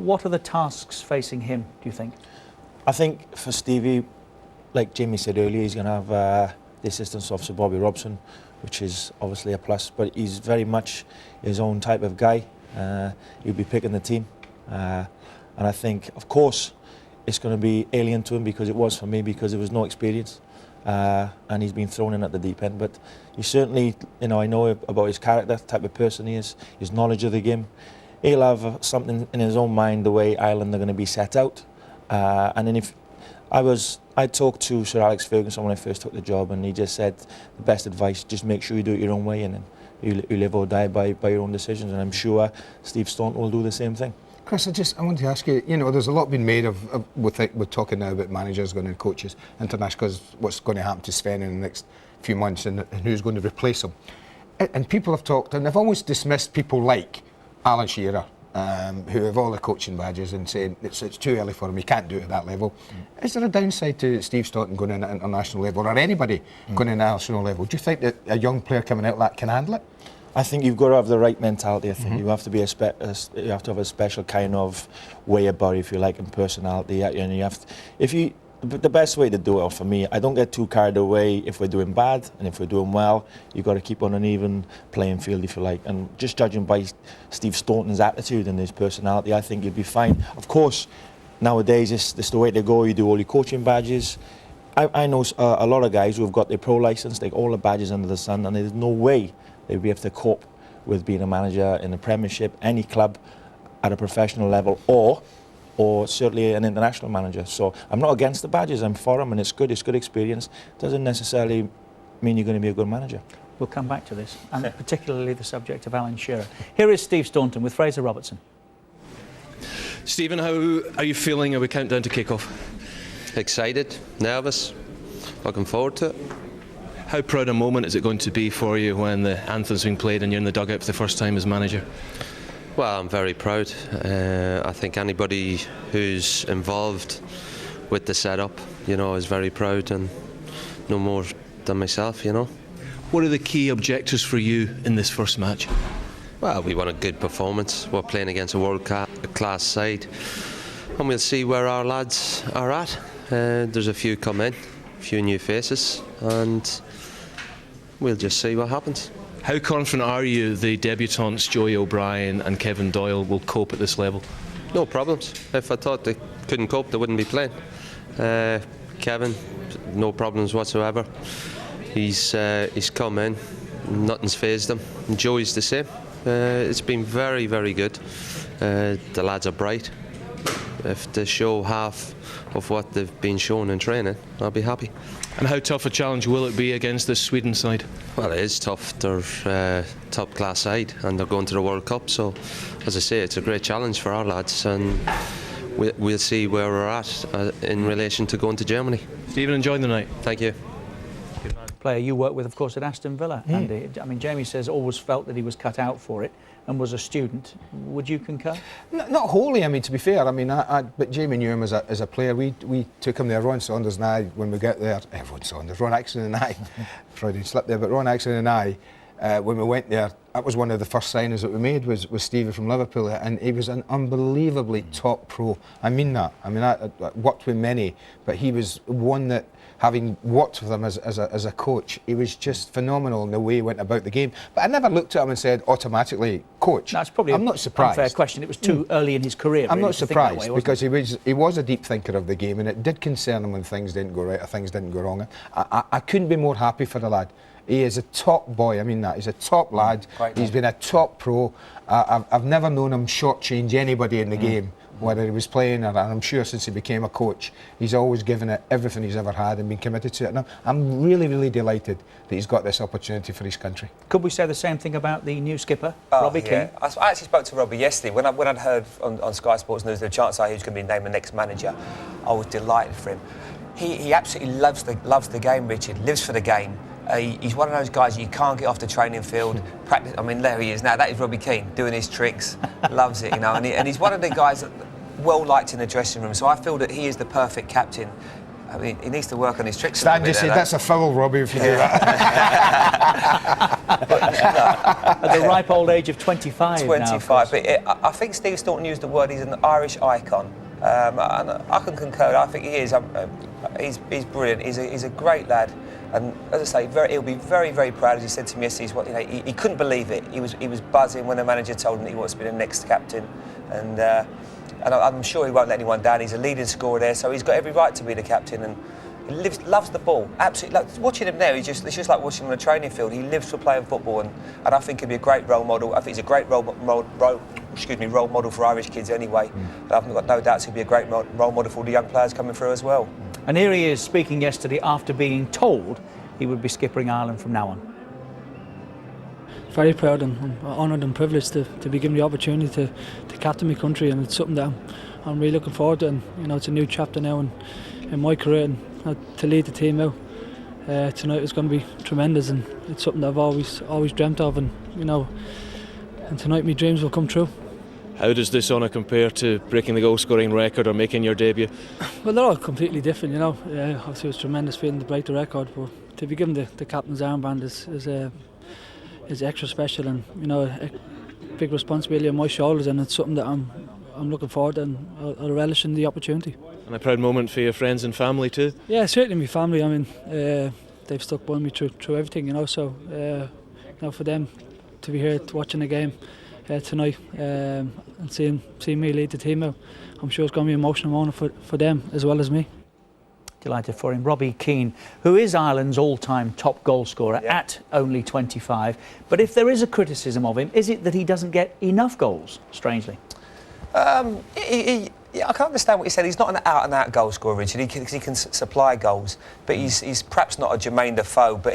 What are the tasks facing him, do you think? I think for Stevie, like Jamie said earlier, he's going to have the assistance of Sir Bobby Robson, which is obviously a plus, but he's very much his own type of guy. He'll be picking the team. And I think, of course, it's going to be alien to him, because it was for me, because there was no experience. And he's been thrown in at the deep end. But he certainly, you know, I know about his character, the type of person he is, his knowledge of the game. He'll have something in his own mind, the way Ireland are going to be set out. And then if I talked to Sir Alex Ferguson when I first took the job, and he just said the best advice: just make sure you do it your own way, and then you live or die by your own decisions. And I'm sure Steve Staunton will do the same thing. Chris, I want to ask you, you know, there's a lot been made we're talking now about managers going and coaches international, because what's going to happen to Sven in the next few months, and who's going to replace him. And people have talked, and they've almost dismissed people like Alan Shearer, who have all the coaching badges, and saying it's too early for him, he can't do it at that level. Is there a downside to Steve Staunton going in at international level, or anybody going in at national level? Do you think that a young player coming out like that can handle it? I think you've got to have the right mentality. I think you have to be you have to have a special kind of way about it, if you like, and personality. And you have to, the best way to do it, for me, I don't get too carried away if we're doing bad, and if we're doing well, you've got to keep on an even playing field, if you like. And just judging by Steve Staunton's attitude and his personality, I think you'd be fine. Of course, nowadays it's the way to go. You do all your coaching badges. I know a lot of guys who have got their pro license, take all the badges under the sun, and there's no way they'd be able to cope with being a manager in the Premiership, any club at a professional level, or certainly an international manager. So I'm not against the badges, I'm for them, and it's good experience. Doesn't necessarily mean you're going to be a good manager. We'll come back to this, and particularly the subject of Alan Shearer. Here is Steve Staunton with Fraser Robertson. Stephen, how are you feeling as we count down to kick-off? Excited, nervous, looking forward to it. How proud a moment is it going to be for you when the anthem's being played and you're in the dugout for the first time as manager? Well, I'm very proud. I think anybody who's involved with the setup, you know, is very proud, and no more than myself, you know. What are the key objectives for you in this first match? Well, we want a good performance. We're playing against a world-class side, and we'll see where our lads are at. There's a few come in, a few new faces, and we'll just see what happens. How confident are you the debutants Joey O'Brien and Kevin Doyle will cope at this level? No problems. If I thought they couldn't cope, they wouldn't be playing. Kevin, no problems whatsoever. He's come in, nothing's fazed him. And Joey's the same. It's been very, very good. The lads are bright. If they show half of what they've been shown in training, I'll be happy. And how tough a challenge will it be against this Sweden side? Well, it is tough. They're a top-class side, and they're going to the World Cup. So, as I say, it's a great challenge for our lads, and we'll see where we're at in relation to going to Germany. Stephen, enjoy the night. Thank you. Player you work with, of course, at Aston Villa, Andy. I mean, Jamie says always felt that he was cut out for it and was a student. Would you concur? Not wholly. I mean, to be fair, I mean, but Jamie knew him as a player. We took him there, Ron Saunders and I, when we got there. Ron Axon and I. Freudian slip there, but Ron Axon and I, when we went there, that was one of the first signings that we made, was Stevie from Liverpool, and he was an unbelievably top pro. I mean that. I mean, I worked with many, but he was one that, having worked with him as a coach, he was just phenomenal in the way he went about the game. But I never looked at him and said automatically, coach. That's probably I'm not surprised. Unfair question. It was too early in his career. I'm really, not surprised, because he was a deep thinker of the game, and it did concern him when things didn't go right or things didn't go wrong. I couldn't be more happy for the lad. He is a top boy. I mean that. He's a top lad. He's been a top pro. I've never known him shortchange anybody in the game, whether he was playing, or I'm sure since he became a coach, he's always given it everything he's ever had and been committed to it. And I'm really, really delighted that he's got this opportunity for his country. Could we say the same thing about the new skipper, Robbie Keane? I actually spoke to Robbie yesterday. When I'd heard on Sky Sports News the chance he was going to be named the next manager, I was delighted for him. He absolutely loves the game, Richard, lives for the game. He's one of those guys you can't get off the training field. Practice. I mean, there he is now. That is Robbie Keane doing his tricks. Loves it, you know. And he's one of the guys that well liked in the dressing room. So I feel that he is the perfect captain. I mean, he needs to work on his tricks. Stan just said that's a foul, Robbie, if you do that. At the ripe old age of 25 25, but I think Steve Staunton used the word, he's an Irish icon. And I can concur, I think he is. He's brilliant, he's a great lad. And as I say, he'll be very, very proud. As he said to me yesterday, he couldn't believe it. He was buzzing when the manager told him that he wants to be the next captain. And I'm sure he won't let anyone down. He's a leading scorer there, so he's got every right to be the captain. And he loves the ball. Absolutely, watching him there, it's just like watching him on a training field. He lives for playing football, and I think he'll be a great role model. I think he's a great role model for Irish kids anyway. And I've got no doubts he'll be a great role model for all the young players coming through as well. And here he is speaking yesterday after being told he would be skippering Ireland from now on. Very proud and honoured and privileged to be given the opportunity to captain my country, and it's something that I'm really looking forward to. And it's a new chapter now in my career, and to lead the team out tonight is going to be tremendous, and it's something that I've always dreamt of, and and tonight my dreams will come true. How does this honour compare to breaking the goal scoring record or making your debut? Well, they're all completely different, obviously it was tremendous feeling to break the record, but to be given the captain's armband is extra special, and a big responsibility on my shoulders, and it's something that I'm looking forward to, and I'll relish in the opportunity. And a proud moment for your friends and family too? Yeah, certainly my family. I mean, they've stuck by me through everything, so for them to be here watching the game tonight and seeing me lead the team out, I'm sure it's going to be an emotional moment for them as well as me. Delighted for him. Robbie Keane, who is Ireland's all-time top goal scorer at only 25. But if there is a criticism of him, is it that he doesn't get enough goals, strangely? I can't understand what he said. He's not an out-and-out goal scorer, Richard, because he can supply goals. But he's perhaps not a Jermaine Defoe, but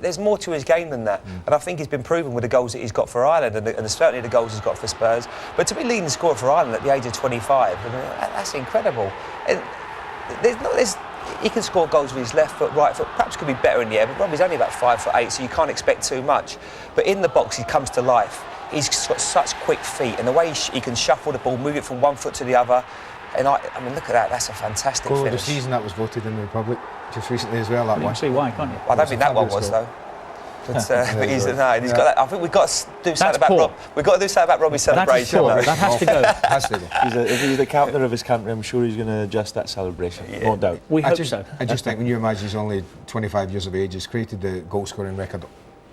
there's more to his game than that. And I think he's been proven with the goals that he's got for Ireland, and certainly the goals he's got for Spurs. But to be leading scorer for Ireland at the age of 25, that's incredible. He can score goals with his left foot, right foot, perhaps could be better in the air, but Robbie's only about 5'8", so you can't expect too much. But in the box, he comes to life. He's got such quick feet, and the way he can shuffle the ball, move it from one foot to the other. And I mean, look at that, that's a fantastic Goal finish. of the season, that was voted in the Republic just recently as well, that You one. can see why, can't you? I don't think that one was, though. But he's got that. I think we've got to do something about Robbie's celebration. That has to go. Has to go. If he's the captain of his country, I'm sure he's going to adjust that celebration, no doubt. We hope so. I just think when you imagine he's only 25 years of age, he's created the goal scoring record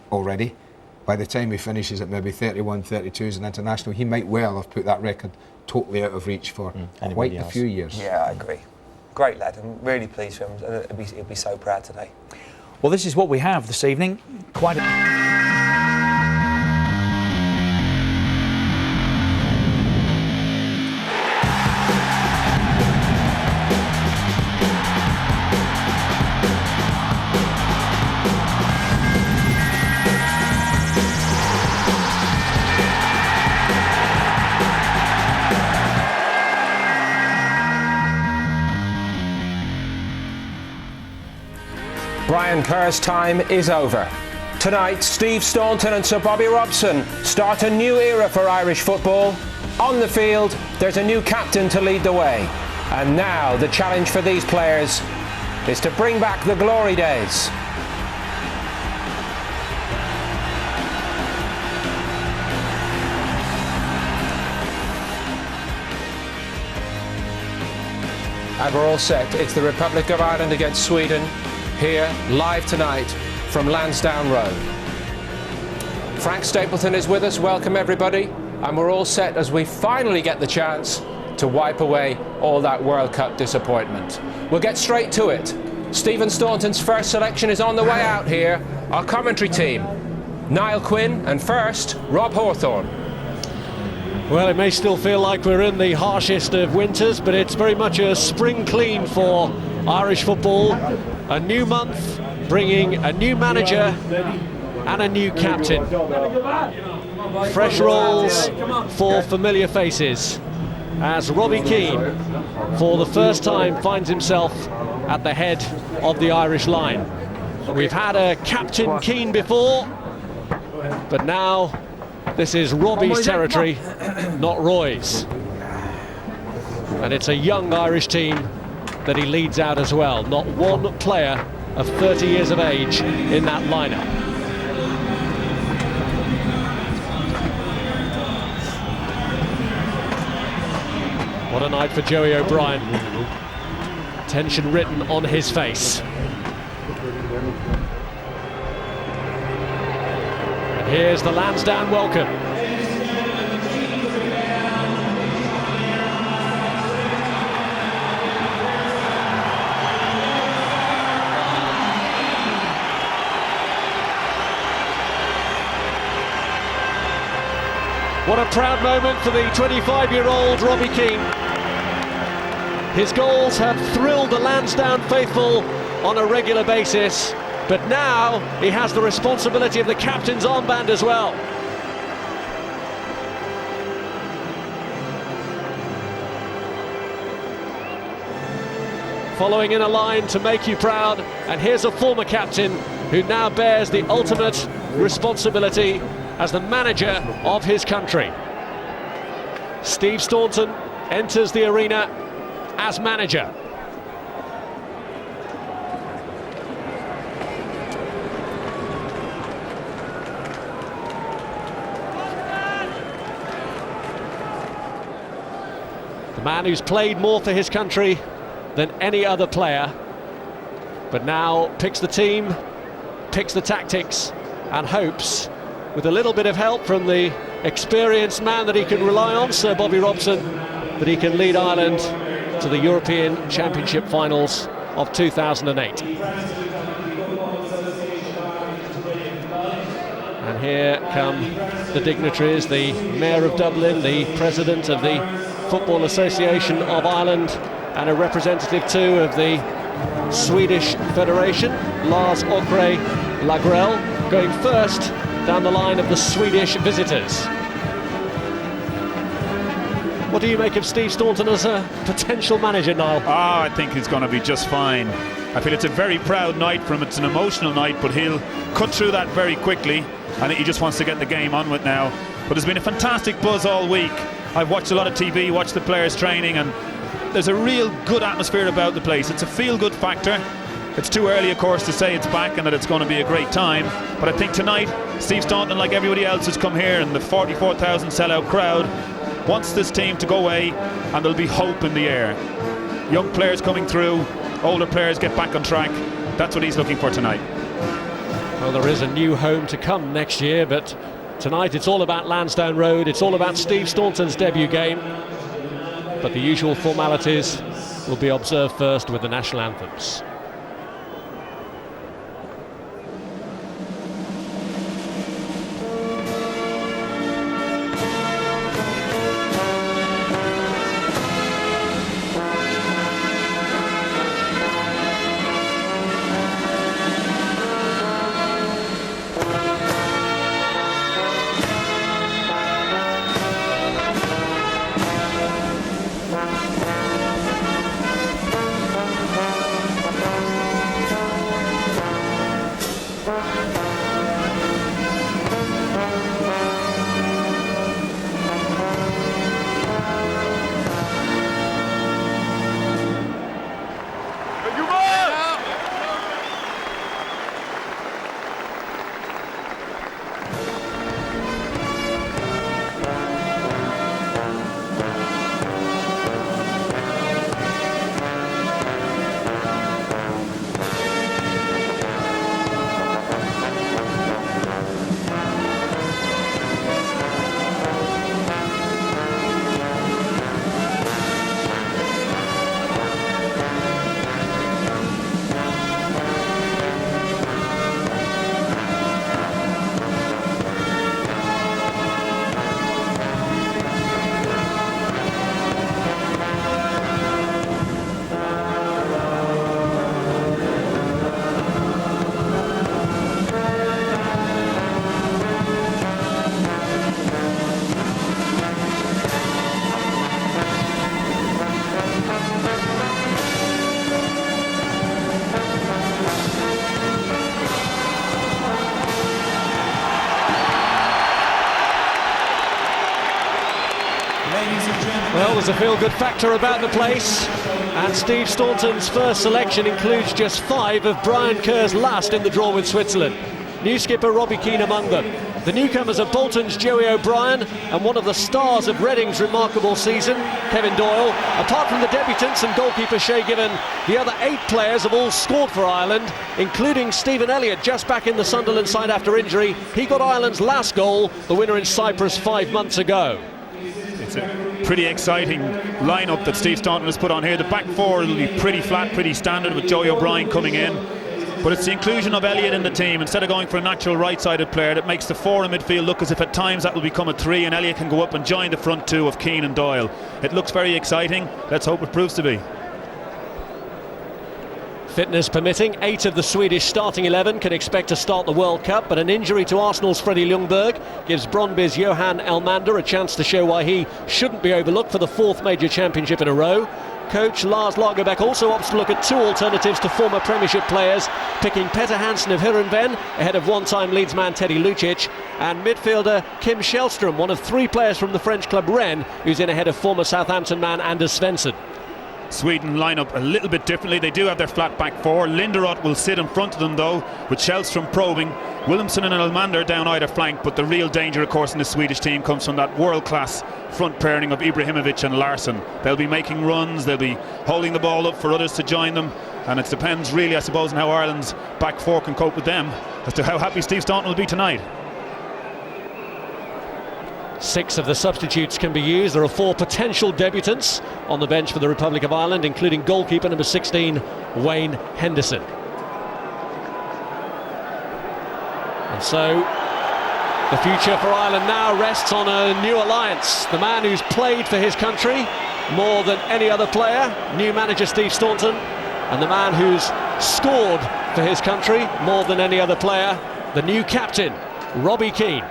already. By the time he finishes at maybe 31, 32 as an international, he might well have put that record totally out of reach for quite a few years. Yeah, I agree. Great lad. I'm really pleased for him. He'll be so proud today. Well, this is what we have this evening. Quite a... Brian Kerr's time is over. Tonight, Steve Staunton and Sir Bobby Robson start a new era for Irish football. On the field, there's a new captain to lead the way. And now the challenge for these players is to bring back the glory days. And we're all set. It's the Republic of Ireland against Sweden. Here, live tonight from Lansdowne Road. Frank Stapleton is with us. Welcome, everybody. And we're all set as we finally get the chance to wipe away all that World Cup disappointment. We'll get straight to it. Stephen Staunton's first selection is on the way out here. Our commentary team, Niall Quinn, and first, Rob Hawthorne. Well, it may still feel like we're in the harshest of winters, but it's very much a spring clean for Irish football. A new month, bringing a new manager and a new captain. Fresh roles for familiar faces, as Robbie Keane, for the first time, finds himself at the head of the Irish line. We've had a Captain Keane before, but now this is Robbie's territory, not Roy's. And it's a young Irish team that he leads out as well. Not one player of 30 years of age in that lineup. What a night for Joey O'Brien. Tension written on his face. And here's the Lansdowne welcome. What a proud moment for the 25-year-old Robbie Keane. His goals have thrilled the Lansdowne faithful on a regular basis, but now he has the responsibility of the captain's armband as well. Following in a line to make you proud, and here's a former captain who now bears the ultimate responsibility as the manager of his country. Steve Staunton enters the arena as manager. The man who's played more for his country than any other player, but now picks the team, picks the tactics, and hopes, with a little bit of help from the experienced man that he can rely on, Sir Bobby Robson, that he can lead Ireland to the European Championship finals of 2008. And here come the dignitaries, the Mayor of Dublin, the President of the Football Association of Ireland, and a representative too of the Swedish Federation, Lars-Åke Lagrell, going first down the line of the Swedish visitors. What do you make of Steve Staunton as a potential manager, Niall? I think he's going to be just fine. I feel it's a very proud night for him. It's an emotional night, but he'll cut through that very quickly, and he just wants to get the game on with now. But there's been a fantastic buzz all week. I've watched a lot of TV, watched the players training, and there's a real good atmosphere about the place. It's a feel-good factor. It's too early, of course, to say it's back and that it's going to be a great time. But I think tonight, Steve Staunton, like everybody else who's come here, and the 44,000 sellout crowd, wants this team to go away, and there'll be hope in the air. Young players coming through, older players get back on track. That's what he's looking for tonight. Well, there is a new home to come next year, but tonight it's all about Lansdowne Road. It's all about Steve Staunton's debut game. But the usual formalities will be observed first with the national anthems. there's a feel-good factor about the place, and Steve Staunton's first selection includes just 5 of Brian Kerr's last in the draw with Switzerland. New skipper Robbie Keane among them. The newcomers are Bolton's Joey O'Brien and one of the stars of Reading's remarkable season, Kevin Doyle. Apart from the debutants and goalkeeper Shay Given, the other 8 players have all scored for Ireland, including Stephen Elliott, just back in the Sunderland side after injury. He got Ireland's last goal, the winner in Cyprus 5 months ago. It's a pretty exciting lineup that Steve Staunton has put on here. The back four will be pretty flat, pretty standard, with Joey O'Brien coming in. But it's the inclusion of Elliott in the team, instead of going for a natural right-sided player, that makes the 4 in midfield look as if at times that will become a 3 and Elliott can go up and join the front 2 of Keane and Doyle. It looks very exciting. Let's hope it proves to be. Fitness permitting, 8 of the Swedish starting 11 can expect to start the World Cup, but an injury to Arsenal's Freddie Ljungberg gives Brøndby's Johan Elmander a chance to show why he shouldn't be overlooked for the 4th major championship in a row. Coach Lars Lagerbäck also opts to look at 2 alternatives to former Premiership players, picking Petter Hansen of Heerenveen ahead of one-time Leeds man Teddy Lucic, and midfielder Kim Källström, one of 3 players from the French club Rennes, who's in ahead of former Southampton man Anders Svensson. Sweden line up a little bit differently. They do have their flat back 4. Linderoth will sit in front of them though, with Källström probing. Williamson and Elmander down either flank, but the real danger of course in the Swedish team comes from that world-class front pairing of Ibrahimovic and Larsson. They'll be making runs, they'll be holding the ball up for others to join them, and it depends really, I suppose, on how Ireland's back 4 can cope with them as to how happy Steve Staunton will be tonight. 6 of the substitutes can be used. There are 4 potential debutants on the bench for the Republic of Ireland, including goalkeeper number 16 Wayne Henderson. And so the future for Ireland now rests on a new alliance. The man who's played for his country more than any other player, new manager Steve Staunton, and the man who's scored for his country more than any other player, the new captain Robbie Keane.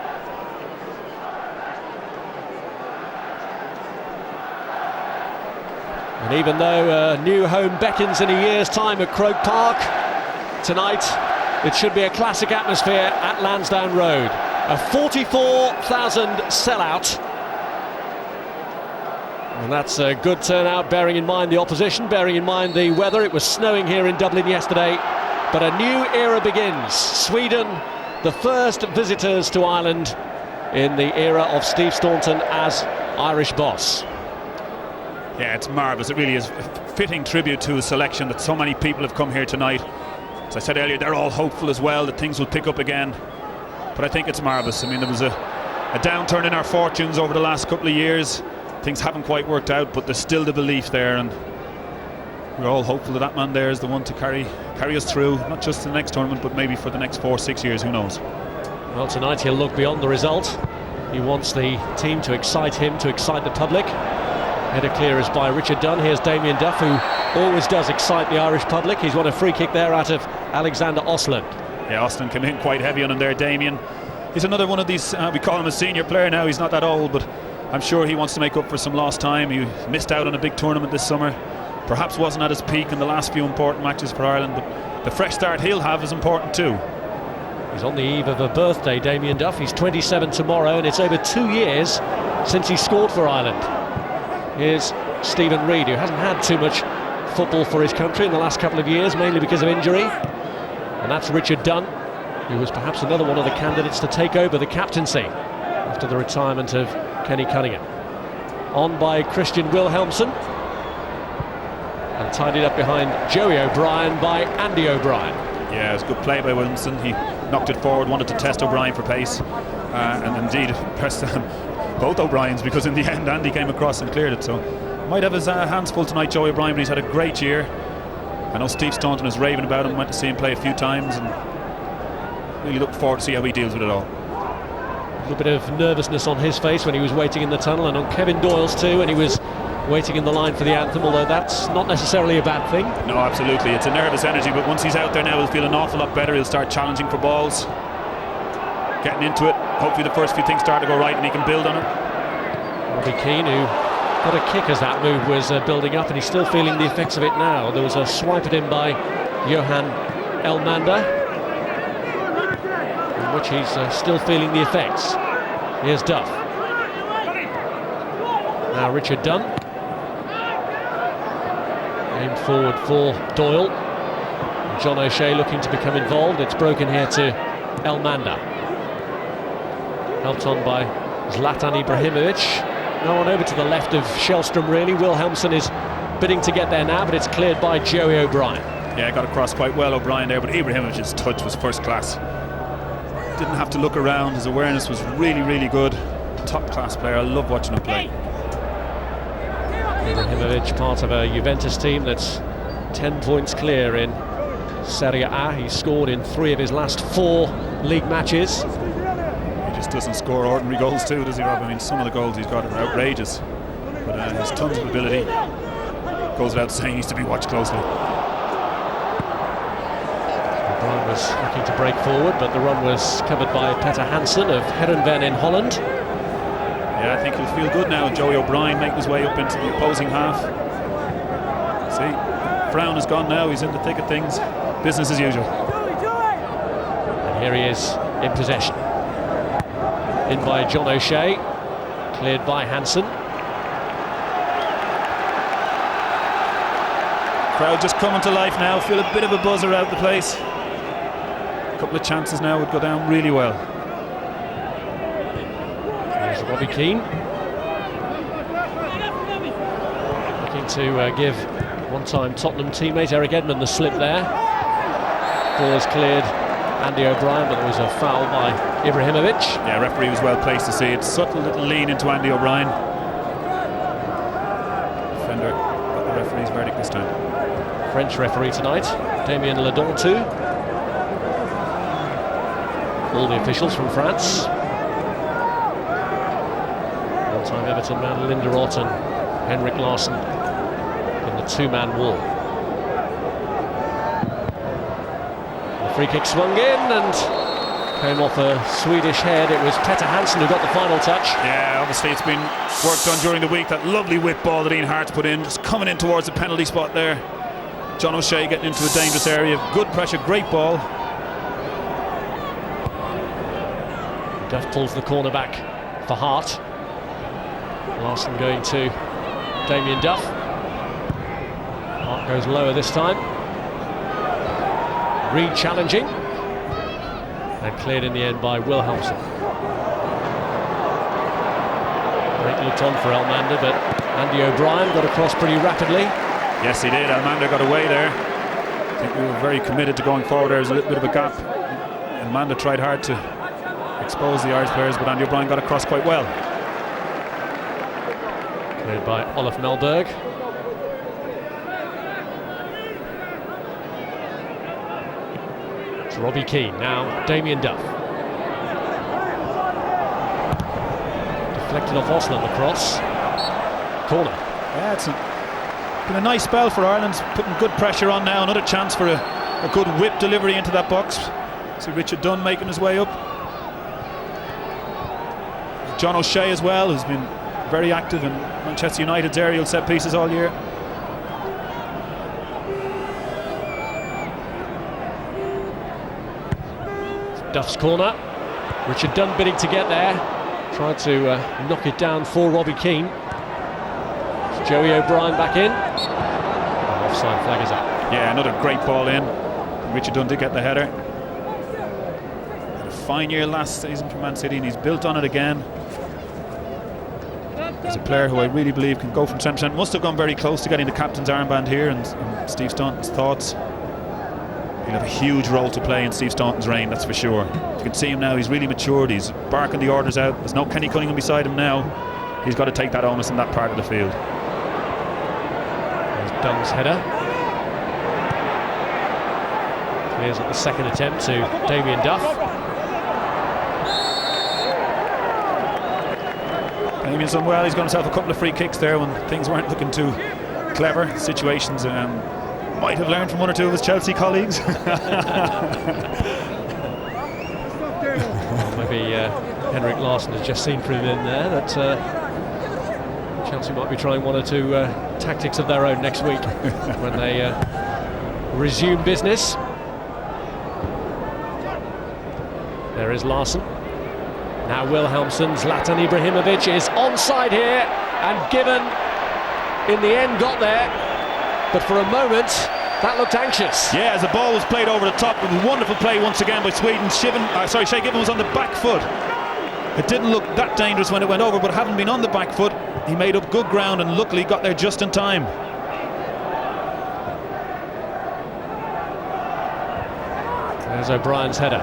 And even though a new home beckons in a year's time at Croke Park, tonight it should be a classic atmosphere at Lansdowne Road. A 44,000 sellout. And that's a good turnout, bearing in mind the opposition, bearing in mind the weather. It was snowing here in Dublin yesterday. But a new era begins. Sweden, the first visitors to Ireland in the era of Steve Staunton as Irish boss. Yeah, it's marvellous. It really is a fitting tribute to a selection that so many people have come here tonight. As I said earlier, they're all hopeful as well that things will pick up again. But I think it's marvellous. I mean, there was a downturn in our fortunes over the last couple of years. Things haven't quite worked out, but there's still the belief there, and we're all hopeful that man there is the one to carry us through, not just the next tournament, but maybe for the next 4-6 years, who knows. Well, tonight he'll look beyond the result. He wants the team to excite him, to excite the public. Header clear is by Richard Dunn. Here's Damien Duff, who always does excite the Irish public. He's won a free kick there out of Alexander Osland. Yeah, Osland came in quite heavy on him there, Damien. He's another one of these, we call him a senior player now, he's not that old, but I'm sure he wants to make up for some lost time. He missed out on a big tournament this summer, perhaps wasn't at his peak in the last few important matches for Ireland, but the fresh start he'll have is important too. He's on the eve of a birthday, Damien Duff. He's 27 tomorrow, and it's over 2 years since he scored for Ireland. Here's Stephen Reid, who hasn't had too much football for his country in the last couple of years, mainly because of injury. And that's Richard Dunn, who was perhaps another one of the candidates to take over the captaincy after the retirement of Kenny Cunningham. On by Christian Wilhelmsson, and tidied up behind Joey O'Brien by Andy O'Brien. Yeah, it was a good play by Williamson. He knocked it forward, wanted to test O'Brien for pace, and indeed pressed both O'Briens, because in the end Andy came across and cleared it. So might have his hands full tonight, Joey O'Brien, but he's had a great year. I know Steve Staunton is raving about him, went to see him play a few times, and really look forward to see how he deals with it all. A little bit of nervousness on his face when he was waiting in the tunnel, and on Kevin Doyle's too when he was waiting in the line for the anthem, although that's not necessarily a bad thing. No, absolutely, it's a nervous energy, but once he's out there now he'll feel an awful lot better. He'll start challenging for balls, getting into it. Hopefully the first few things start to go right and he can build on it. Robbie Keane, who got a kick as that move was building up, and he's still feeling the effects of it now. There was a swipe at him by Johan Elmander, in which he's still feeling the effects. Here's Duff. Now Richard Dunn. Aimed forward for Doyle. John O'Shea looking to become involved. It's broken here to Elmander. Helped on by Zlatan Ibrahimovic. No one over to the left of Shellstrom really. Wilhelmsen is bidding to get there now, but it's cleared by Joey O'Brien. Yeah, got across quite well, O'Brien there, but Ibrahimovic's touch was first class. Didn't have to look around. His awareness was really, really good. Top class player. I love watching him play. Ibrahimovic, part of a Juventus team that's 10 points clear in Serie A. He scored in 3 of his last 4 league matches. He just doesn't score ordinary goals too, does he, Rob? I mean, some of the goals he's got are outrageous, but has tons of ability. Goes without saying, needs to be watched closely. O'Brien was looking to break forward, but the run was covered by Petter Hansen of Heerenveen in Holland. Yeah, I think he'll feel good now. Joey O'Brien making his way up into the opposing half. See, Brown is gone now. He's in the thick of things. Business as usual. And here he is in possession. In by John O'Shea. Cleared by Hansen. Crowd just coming to life now. Feel a bit of a buzz around the place. A couple of chances now would go down really well. There's Robbie Keane. Looking to give one-time Tottenham teammate Eric Edmond the slip there. Ball is cleared Andy O'Brien, but there was a foul by Ibrahimovic. Yeah, referee was well placed to see it. Subtle little lean into Andy O'Brien. Defender got the referee's verdict this time. French referee tonight, Damien Ledontu. All the officials from France. One-time Everton man Linderoth and Henrik Larsson in the 2-man wall. The free kick swung in and came off a Swedish head. It was Petter Hansen who got the final touch. Yeah, obviously it's been worked on during the week. That lovely whip ball that Ian Hart's put in, just coming in towards the penalty spot there. John O'Shea getting into a dangerous area. Good pressure, great ball. Duff pulls the corner back for Hart. Larsson going to Damien Duff. Hart goes lower this time. Reed challenging. And cleared in the end by Wilhelmsen. Break looked on for Elmander, but Andy O'Brien got across pretty rapidly. Yes, he did. Elmander got away there. I think we were very committed to going forward. There was a little bit of a gap. Elmander tried hard to expose the Irish players, but Andy O'Brien got across quite well. Cleared by Olaf Melberg. It's Robbie Keane, now Damien Duff. Deflected off Osland, the cross. Corner. Yeah, it's been a nice spell for Ireland, putting good pressure on now. Another chance for a good whip delivery into that box. See Richard Dunn making his way up. John O'Shea as well, who's been very active in Manchester United's aerial set pieces all year. Duff's corner. Richard Dunn bidding to get there. Tried to knock it down for Robbie Keane. It's Joey O'Brien back in. And offside flag is up. Yeah, another great ball in. Richard Dunn did get the header. Had a fine year last season for Man City, and he's built on it again. He's a player who I really believe can go from 10%. Must have gone very close to getting the captain's armband here, and Steve Staunton's thoughts. He'll have a huge role to play in Steve Staunton's reign, that's for sure. You can see him now, he's really matured, he's barking the orders out. There's no Kenny Cunningham beside him now. He's got to take that onus in that part of the field. There's Dunn's header. Clears at the second attempt to Damien Duff. Damien's done well, he's got himself a couple of free kicks there when things weren't looking too clever. Situations might have learned from one or two of his Chelsea colleagues. Maybe Henrik Larsson has just seen through him in there that Chelsea might be trying one or two tactics of their own next week when they resume business. There is Larsson. Now Wilhelmsen. Zlatan Ibrahimovic is onside here, and Given in the end got there. but for a moment that looked anxious. Yeah, as the ball was played over the top, it was a wonderful play once again by Sweden. Shay Given was on the back foot. It didn't look that dangerous when it went over, but having been on the back foot, he made up good ground and luckily got there just in time. There's O'Brien's header.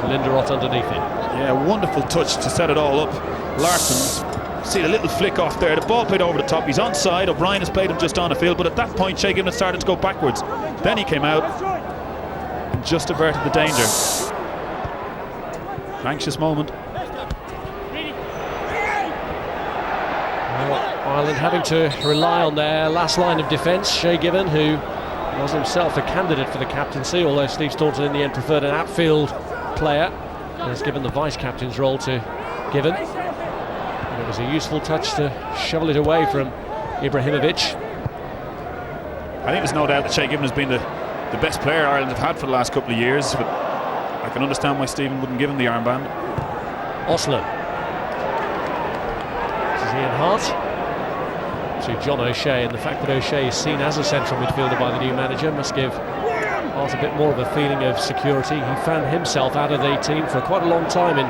Linderoth underneath it. Yeah, wonderful touch to set it all up. Larsson, see a little flick off there. The ball played over the top. He's onside. O'Brien has played him just on the field, but at that point, Shay Given started to go backwards. Then he came out and just averted the danger. Anxious moment. Well, Ireland having to rely on their last line of defence. Shay Given, who was himself a candidate for the captaincy, although Steve Staunton in the end preferred an outfield player, has given the vice-captain's role to Given. And it was a useful touch to shovel it away from Ibrahimovic. I think there's no doubt that Shay Given has been the best player Ireland have had for the last couple of years, but I can understand why Stephen wouldn't give him the armband. Osler. This is Ian Hart to John O'Shea, and the fact that O'Shea is seen as a central midfielder by the new manager must give Hart a bit more of a feeling of security. He found himself out of the team for quite a long time in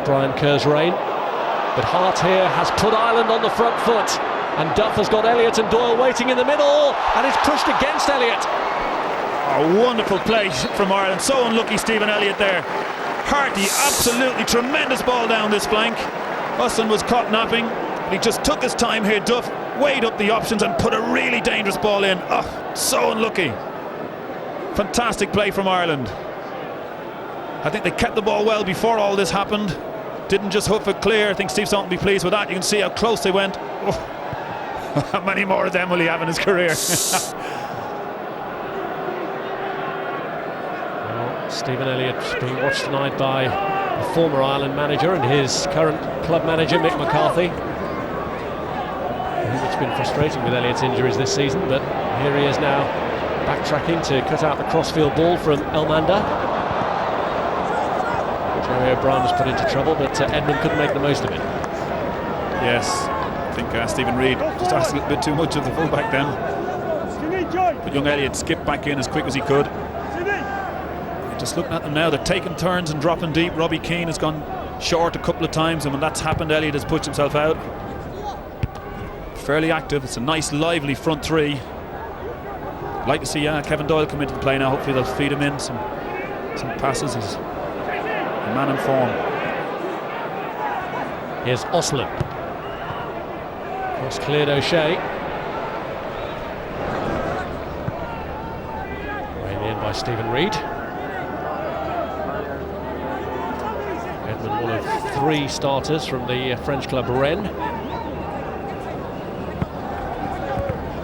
Brian Kerr's reign, but Hart here has put Ireland on the front foot, and Duff has got Elliott and Doyle waiting in the middle, and it's pushed against Elliott. A wonderful play from Ireland. So unlucky, Stephen Elliott there. Harty, absolutely tremendous ball down this flank. Usson was caught napping. He just took his time here. Duff weighed up the options and put a really dangerous ball in. Oh, so unlucky. Fantastic play from Ireland. I think they kept the ball well before all this happened. Didn't just hoof it clear. I think Steve Staunton will be pleased with that. You can see how close they went. Oh. How many more of them will he have in his career? Stephen Elliott's being watched tonight by the former Ireland manager and his current club manager, Mick McCarthy. It's been frustrating with Elliott's injuries this season, but here he is now backtracking to cut out the crossfield ball from Elmander. Jerry O'Brien was put into trouble, but Edmund couldn't make the most of it. Yes, I think Stephen Reid just asked a little bit too much of the fullback then. But young Elliott skipped back in as quick as he could. Just looking at them now, they're taking turns and dropping deep. Robbie Keane has gone short a couple of times, and when that's happened, Elliott has pushed himself out. Fairly active. It's a nice, lively front three. I'd like to see Kevin Doyle come into the play now. Hopefully they'll feed him in some passes. He's a man in form. Here's Osler. Cross cleared O'Shea. Reined in by Stephen Reid. Edmund, one of three starters from the French club Rennes.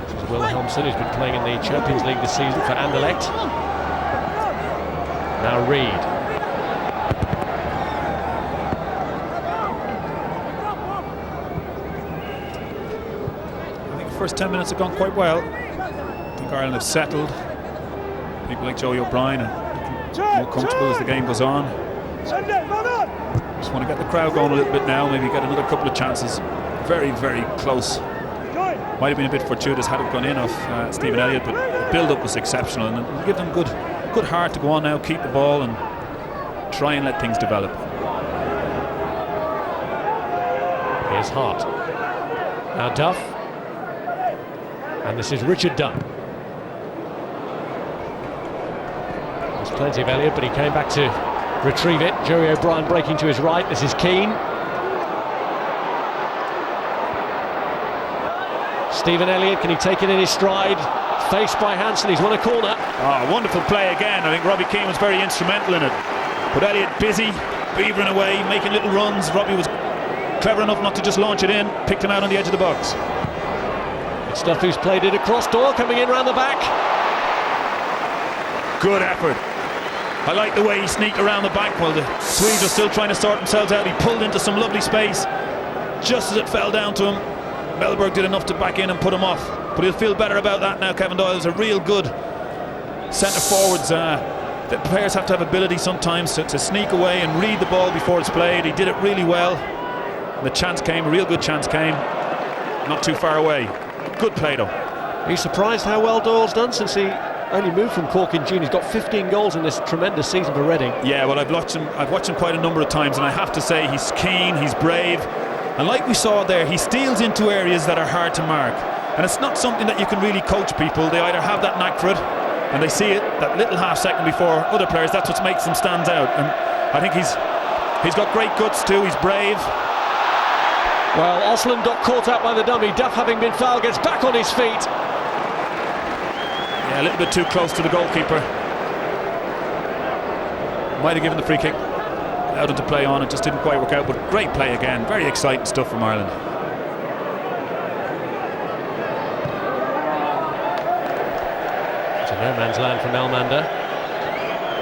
This is Will Thompson, who's been playing in the Champions League this season for Anderlecht. Now Reid. First 10 minutes have gone quite well. I think Ireland have settled. People like Joey O'Brien are more comfortable as the game goes on. Just want to get the crowd going a little bit now, maybe get another couple of chances. Very, very close. Might have been a bit fortuitous had it gone in off Stephen Elliott, but the build-up was exceptional, and it'll give them good heart to go on now, keep the ball and try and let things develop. Here's Hart. Now Duff. And this is Richard Dunn. There's plenty of Elliott, but he came back to retrieve it. Joey O'Brien breaking to his right. This is Keane. Stephen Elliott, can he take it in his stride? Faced by Hansen, he's won a corner. Oh, wonderful play again. I think Robbie Keane was very instrumental in it. But Elliott busy, beavering away, making little runs. Robbie was clever enough not to just launch it in, picked him out on the edge of the box. Duff, who's played it across, Doyle coming in round the back. Good effort. I like the way he sneaked around the back while the Swedes are still trying to sort themselves out. He pulled into some lovely space. Just as it fell down to him, Mellberg did enough to back in and put him off. But he'll feel better about that now. Kevin Doyle is a real good centre forwards. The players have to have ability sometimes to sneak away and read the ball before it's played. He did it really well. And the chance came, a real good chance came. Not too far away. Good play though. Are you surprised how well Doyle's done since he only moved from Cork in June? He's got 15 goals in this tremendous season for Reading. Yeah, well, I've watched him quite a number of times, and I have to say he's keen, he's brave, and like we saw there, he steals into areas that are hard to mark. And it's not something that you can really coach people. They either have that knack for it, and they see it that little half second before other players. That's what makes them stand out. And I think he's got great guts too. He's brave. Well, Osland got caught out by the dummy. Duff, having been fouled, gets back on his feet. Yeah, a little bit too close to the goalkeeper. Might have given the free kick. Allowed him to play on. It just didn't quite work out. But great play again. Very exciting stuff from Ireland. It's a no man's land from Elmander.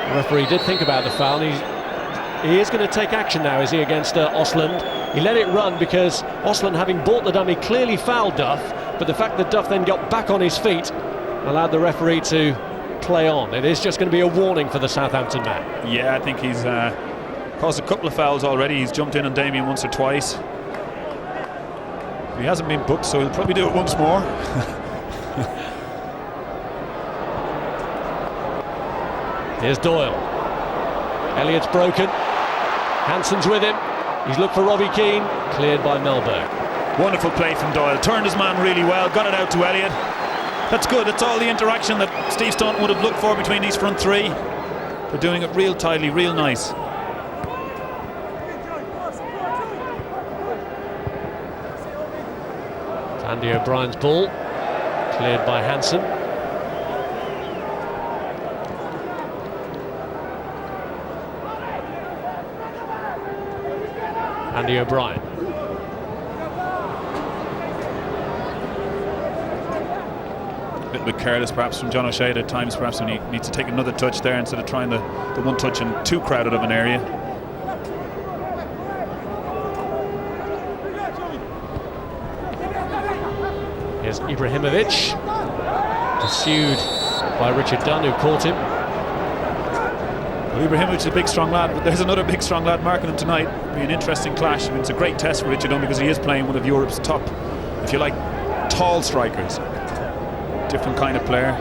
The referee did think about the foul. He is going to take action now, is he, against Osland? He let it run because Osland, having bought the dummy, clearly fouled Duff, but the fact that Duff then got back on his feet allowed the referee to play on. It is just going to be a warning for the Southampton man. Yeah, I think he's caused a couple of fouls already. He's jumped in on Damien once or twice. He hasn't been booked, so he'll probably do it once more. Here's Doyle. Elliott's broken. Hansen's with him. He's looked for Robbie Keane. Cleared by Melberg. Wonderful play from Doyle. Turned his man really well. Got it out to Elliott. That's good. It's all the interaction that Steve Staunton would have looked for between these front three. They're doing it real tidily, real nice. It's Andy O'Brien's ball. Cleared by Hansen. Andy O'Brien. A little bit careless perhaps from John O'Shea at times, perhaps when he needs to take another touch there instead of trying the one touch in too crowded of an area. Here's Ibrahimovic, pursued by Richard Dunn, who caught him. Well, Ibrahimovic is a big strong lad, but there's another big strong lad marking him tonight. It'll be an interesting clash. I mean, it's a great test for Richard Dunn because he is playing one of Europe's top, if you like, tall strikers. Different kind of player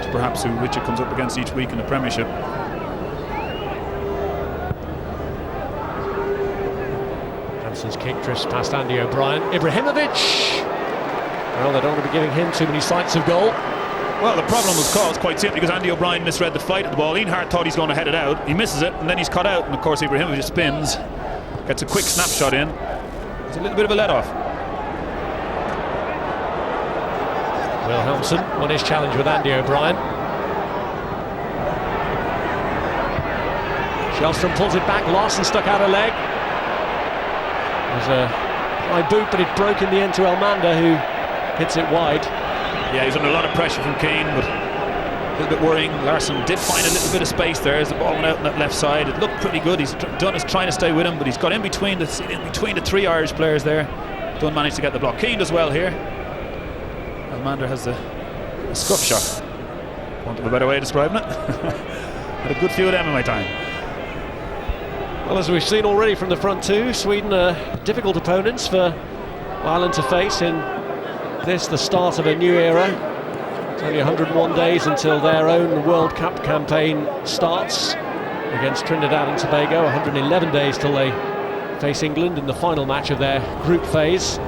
to perhaps who Richard comes up against each week in the Premiership. Hansen's kick drifts past Andy O'Brien. Ibrahimovic! Well, they don't want to be giving him too many sights of goal. Well, the problem was caused quite simply because Andy O'Brien misread the flight of the ball. Ian Hart thought he's going to head it out. He misses it, and then he's cut out. And of course, Ibrahimovic spins, gets a quick snapshot in. It's a little bit of a let-off. Wilhelmsen won his challenge with Andy O'Brien. Shellstrom pulls it back. Larson stuck out a leg. There's a high boot, but it broke in the end to Elmander, who hits it wide. Yeah, he's under a lot of pressure from Keane, but a little bit worrying. Larson did find a little bit of space there as the ball went out on that left side. It looked pretty good. Dunn is trying to stay with him, but he's got in between the three Irish players there. Dunn managed to get the block. Keane does well here. Elmander has a scuff shot. Want of a better way of describing it. Had a good few of them in my time. Well, as we've seen already from the front two, Sweden are difficult opponents for Ireland to face in this, the start of a new era. It's only 101 days until their own World Cup campaign starts against Trinidad and Tobago. 111 days till they face England in the final match of their group phase.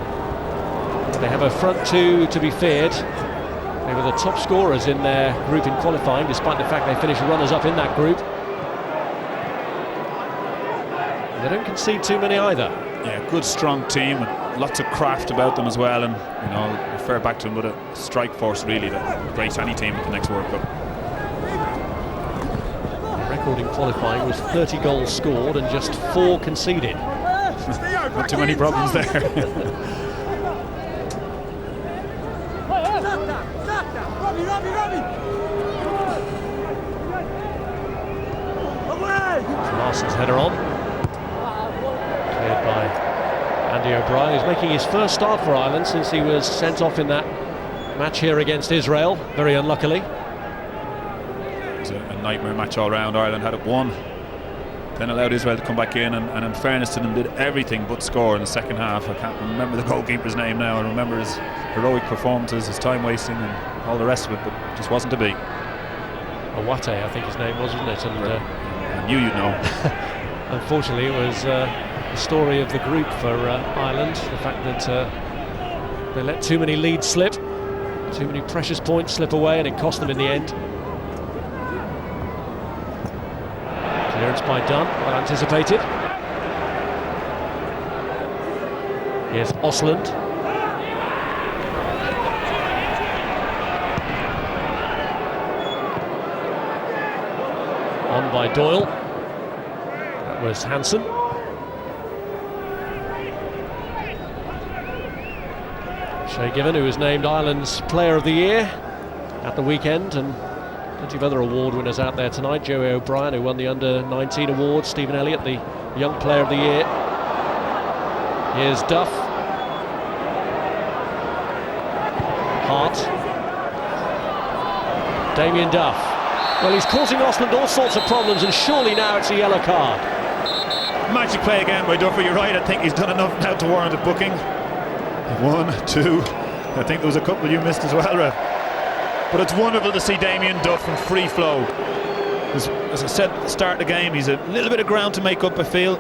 They have a front two to be feared. They were the top scorers in their group in qualifying, despite the fact they finished runners-up in that group. They don't concede too many either. Yeah, good strong team with lots of craft about them as well, and you know, refer back to them with a strike force really that will grace any team at the next World Cup. The record in qualifying was 30 goals scored and just 4 conceded. Not too many problems there. Larson's header on. Cleared by Andy O'Brien, who's making his first start for Ireland since he was sent off in that match here against Israel, very unluckily. It was a nightmare match all round. Ireland had it won. then allowed Israel to come back in, and in fairness to them, did everything but score in the second half. I can't remember the goalkeeper's name now. I remember his heroic performances, his time wasting and all the rest of it, but it just wasn't to be. Awate, I think his name was, wasn't it? And I knew you'd know. unfortunately, it was the story of the group for Ireland. The fact that they let too many leads slip, too many precious points slip away, and it cost them in the end. Clearance by Dunn, well anticipated. Here's Osland. On by Doyle. That was Hansen. Shay Given, who was named Ireland's Player of the Year at the weekend, and plenty of other award winners out there tonight. Joey O'Brien, who won the Under-19 award. Stephen Elliott, the Young Player of the Year. Here's Duff. Hart. Damien Duff. Well, he's causing Osland all sorts of problems, and surely now it's a yellow card. Magic play again by Duffer, you're right. I think he's done enough now to warrant a booking. 1, 2, I think there was a couple you missed as well, Rev. But it's wonderful to see Damien Duff in free flow. As I said at the start of the game, he's a little bit of ground to make up, I feel.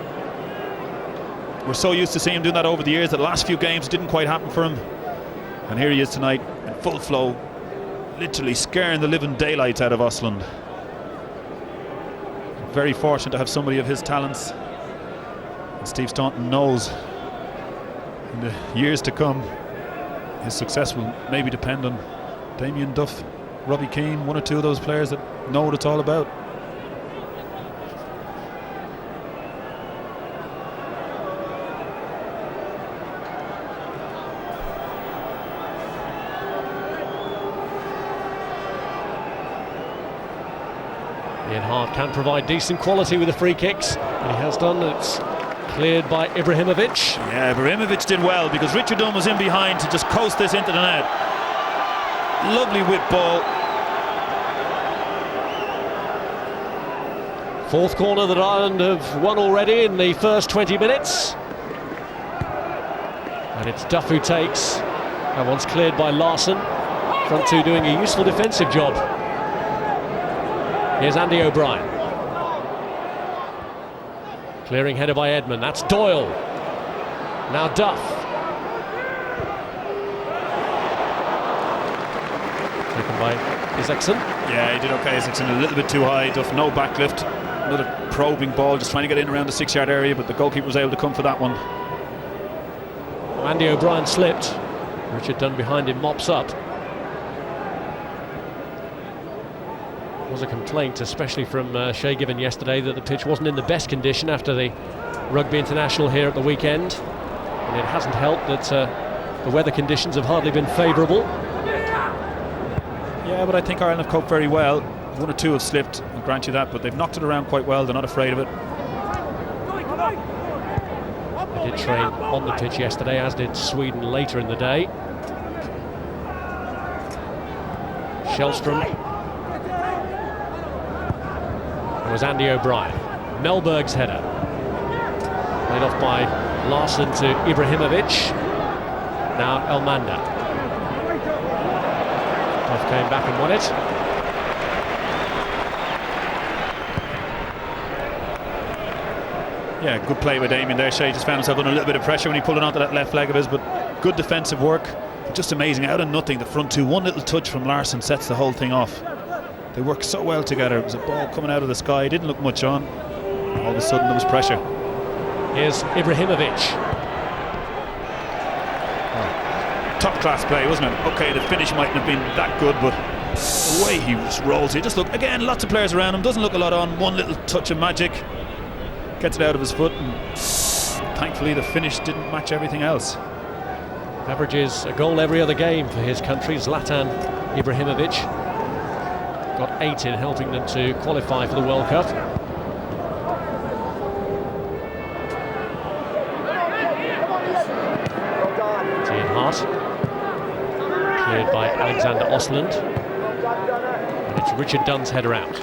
We're so used to seeing him doing that over the years that the last few games didn't quite happen for him. And here he is tonight in full flow, literally scaring the living daylights out of Osland. Very fortunate to have somebody of his talents. And Steve Staunton knows in the years to come his success will maybe depend on Damien Duff, Robbie Keane, one or two of those players that know what it's all about. Ian Hart can provide decent quality with the free kicks, and he has done. It's cleared by Ibrahimovic. Yeah, Ibrahimovic did well because Richard Dunn was in behind to just coast this into the net. Lovely whip ball. Fourth corner that Ireland have won already in the first 20 minutes. And it's Duff who takes. That one's cleared by Larson. Front two doing a useful defensive job. Here's Andy O'Brien. Clearing header by Edmund. That's Doyle. Now Duff. Taken by Isaacson. Yeah, he did okay. Isaacson a little bit too high. Duff, no backlift. Another probing ball, just trying to get in around the 6-yard area, but the goalkeeper was able to come for that one. Andy O'Brien slipped. Richard Dunn behind him mops up. Was a complaint, especially from Shay Given yesterday, that the pitch wasn't in the best condition after the Rugby International here at the weekend, and it hasn't helped that the weather conditions have hardly been favourable. Yeah, but I think Ireland have coped very well. One or two have slipped, I'll grant you that, but they've knocked it around quite well. They're not afraid of it. They did train on the pitch yesterday, as did Sweden later in the day. Shellstrom. Was Andy O'Brien. Melberg's header. Played off by Larson to Ibrahimovic. Now Elmander. Duff came back and won it. Yeah, good play by Damien there. Shay just found himself under a little bit of pressure when he pulled it onto that left leg of his, but good defensive work. But just amazing, out of nothing, the front two. One little touch from Larson sets the whole thing off. They work so well together. It was a ball coming out of the sky, didn't look much on. All of a sudden there was pressure. Here's Ibrahimovic. Top class play, wasn't it? Okay, the finish mightn't have been that good, but the way he just rolls, he just look again, lots of players around him, doesn't look a lot on, one little touch of magic, gets it out of his foot, and thankfully the finish didn't match everything else. Averages a goal every other game for his country. Zlatan Ibrahimovic got 8 in, helping them to qualify for the World Cup. Ian Hart, cleared by Alexander Osland, and it's Richard Dunn's header out.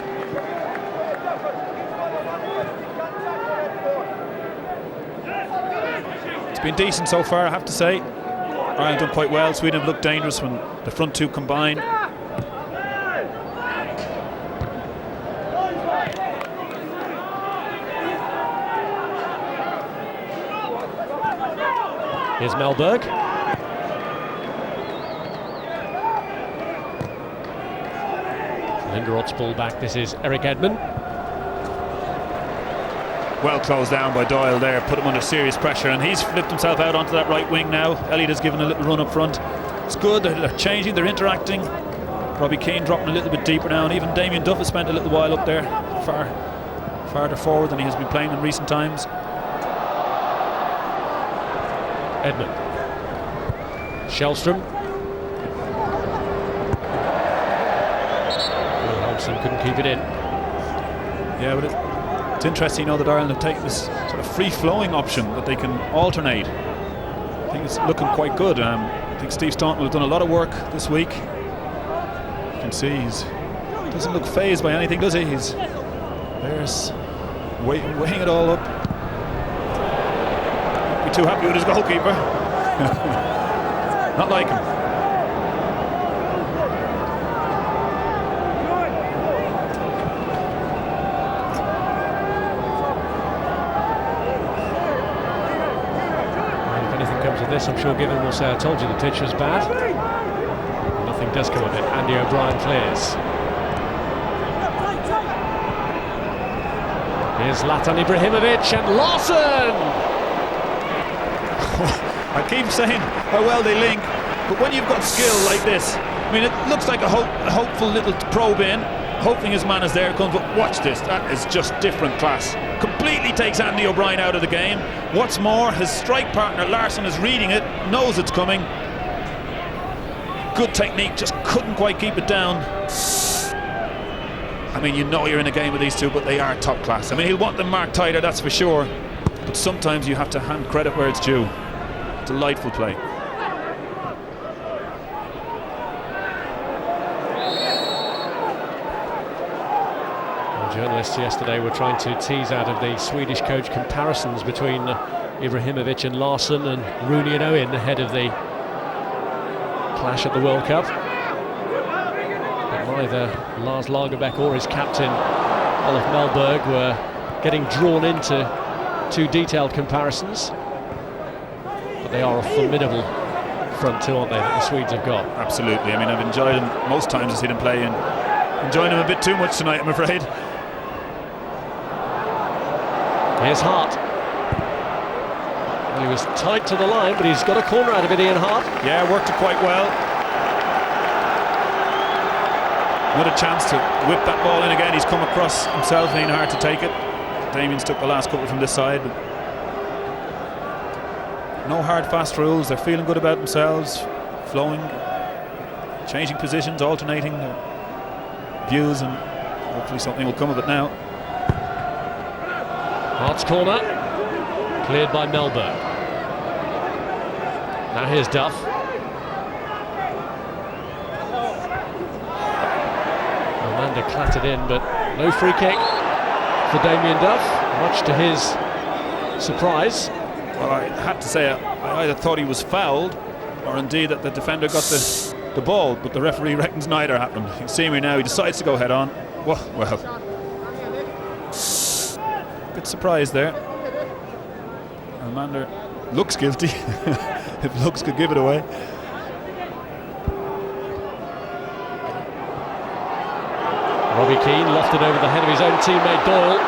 been decent so far, I have to say. Ireland done quite well. Sweden have looked dangerous when the front two combine. Here's Melberg. Linderoth's ball back. This is Eric Edman. Well closed down by Doyle there, put him under serious pressure, and he's flipped himself out onto that right wing now. Elliott has given a little run up front. It's good, they're changing, they're interacting. Robbie Keane dropping a little bit deeper now, and even Damien Duff has spent a little while up there, farther forward than he has been playing in recent times. Edman. Shellstrom. Holmson couldn't keep it in. Yeah, but it's interesting, that Ireland have taken this sort of free-flowing option that they can alternate. I think it's looking quite good. I think Steve Staunton will have done a lot of work this week. You can see he doesn't look fazed by anything, does he? He's there's weighing it all up. Be too happy with his goalkeeper. Not like him. This, I'm sure Given will say, I told you the pitch was bad. Nothing does come of it. Andy O'Brien clears. Here's Zlatan Ibrahimovic and Larson! I keep saying how well they link, but when you've got skill like this, I mean, it looks like a hopeful little probe in, hoping his man is there, comes, but watch this, that is just different class. Completely takes Andy O'Brien out of the game. What's more, his strike partner Larson is reading it, knows it's coming. Good technique, just couldn't quite keep it down. I mean, you're in a game with these two, but they are top class. I mean, he'll want them marked tighter, that's for sure, but sometimes you have to hand credit where it's due. Delightful play. Journalists yesterday were trying to tease out of the Swedish coach comparisons between Ibrahimovic and Larsson and Rooney and Owen ahead of the clash at the World Cup. But neither Lars Lagerbäck or his captain Olof Mellberg were getting drawn into too detailed comparisons. But they are a formidable front two, aren't they, that the Swedes have got? Absolutely. I mean, I've enjoyed him most times I've seen him play, and enjoying him a bit too much tonight, I'm afraid. Here's Hart. Well, he was tight to the line, but he's got a corner out of it, Ian Hart. Yeah, worked it quite well. Another chance to whip that ball in again. He's come across himself, Ian Hart to take it. Damien's took the last couple from this side. But no hard, fast rules. They're feeling good about themselves, flowing, changing positions, alternating their views, and hopefully something will come of it now. Hart's corner, cleared by Mellberg. Now here's Duff. Amanda clattered in, but no free kick for Damien Duff, much to his surprise. Well, I had to say, I either thought he was fouled, or indeed that the defender got the ball, but the referee reckons neither happened. You can see me now, he decides to go head on. Well, bit surprised there. Amanda looks guilty. If looks could give it away. Robbie Keane lofted over the head of his own teammate Doyle.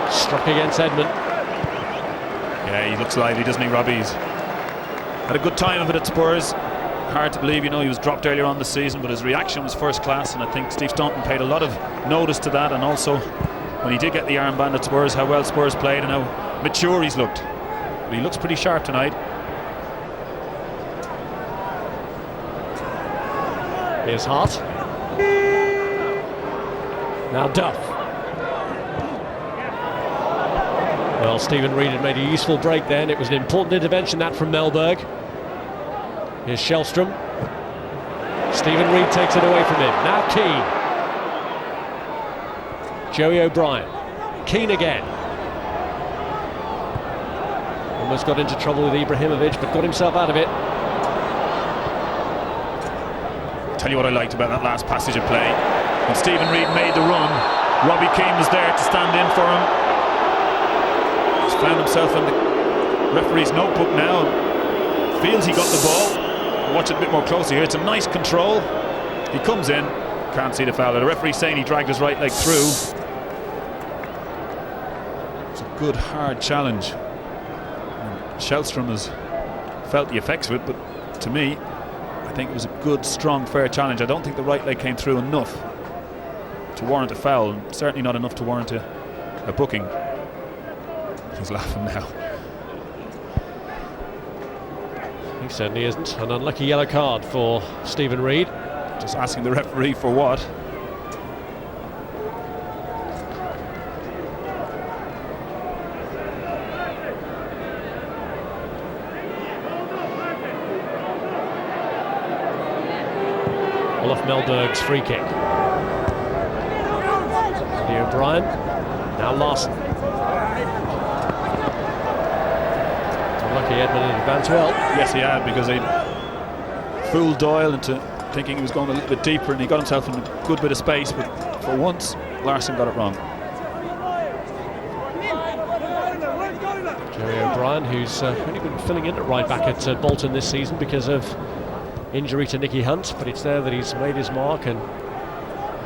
Struck against Edman. Yeah, he looks lively, doesn't he, Robbie? He's had a good time of it at Spurs. Hard to believe, he was dropped earlier on the season, but his reaction was first class, and I think Steve Staunton paid a lot of notice to that, and also when he did get the armband at Spurs, how well Spurs played and how mature he's looked. But he looks pretty sharp tonight. Here's Hart. Now Duff. Well, Stephen Reid had made a useful break then. It was an important intervention, that, from Mellberg. Here's Shellstrom. Stephen Reid takes it away from him. Now Keane. Joey O'Brien. Keane again. Almost got into trouble with Ibrahimovic, but got himself out of it. Tell you what I liked about that last passage of play. When Stephen Reid made the run, Robbie Keane was there to stand in for him. He's found himself in the referee's notebook now. Feels he got the ball. Watch it a bit more closely here. It's a nice control. He comes in, can't see the foul. The referee's saying he dragged his right leg through. It's a good hard challenge. Shellstrom has felt the effects of it, but to me, I think it was a good, strong, fair challenge. I don't think the right leg came through enough to warrant a foul, and certainly not enough to warrant a booking. He's laughing now. He certainly isn't. An unlucky yellow card for Stephen Reid. Just asking the referee for what? Olaf Melberg's free kick. Andy O'Brien, now Larson. Unlucky Edmund in advance well. Yes, he had, because he fooled Doyle into thinking he was going a little bit deeper, and he got himself in a good bit of space, but for once Larson got it wrong. Jerry O'Brien, who's only been filling in at right back at Bolton this season because of injury to Nicky Hunt, but it's there that he's made his mark and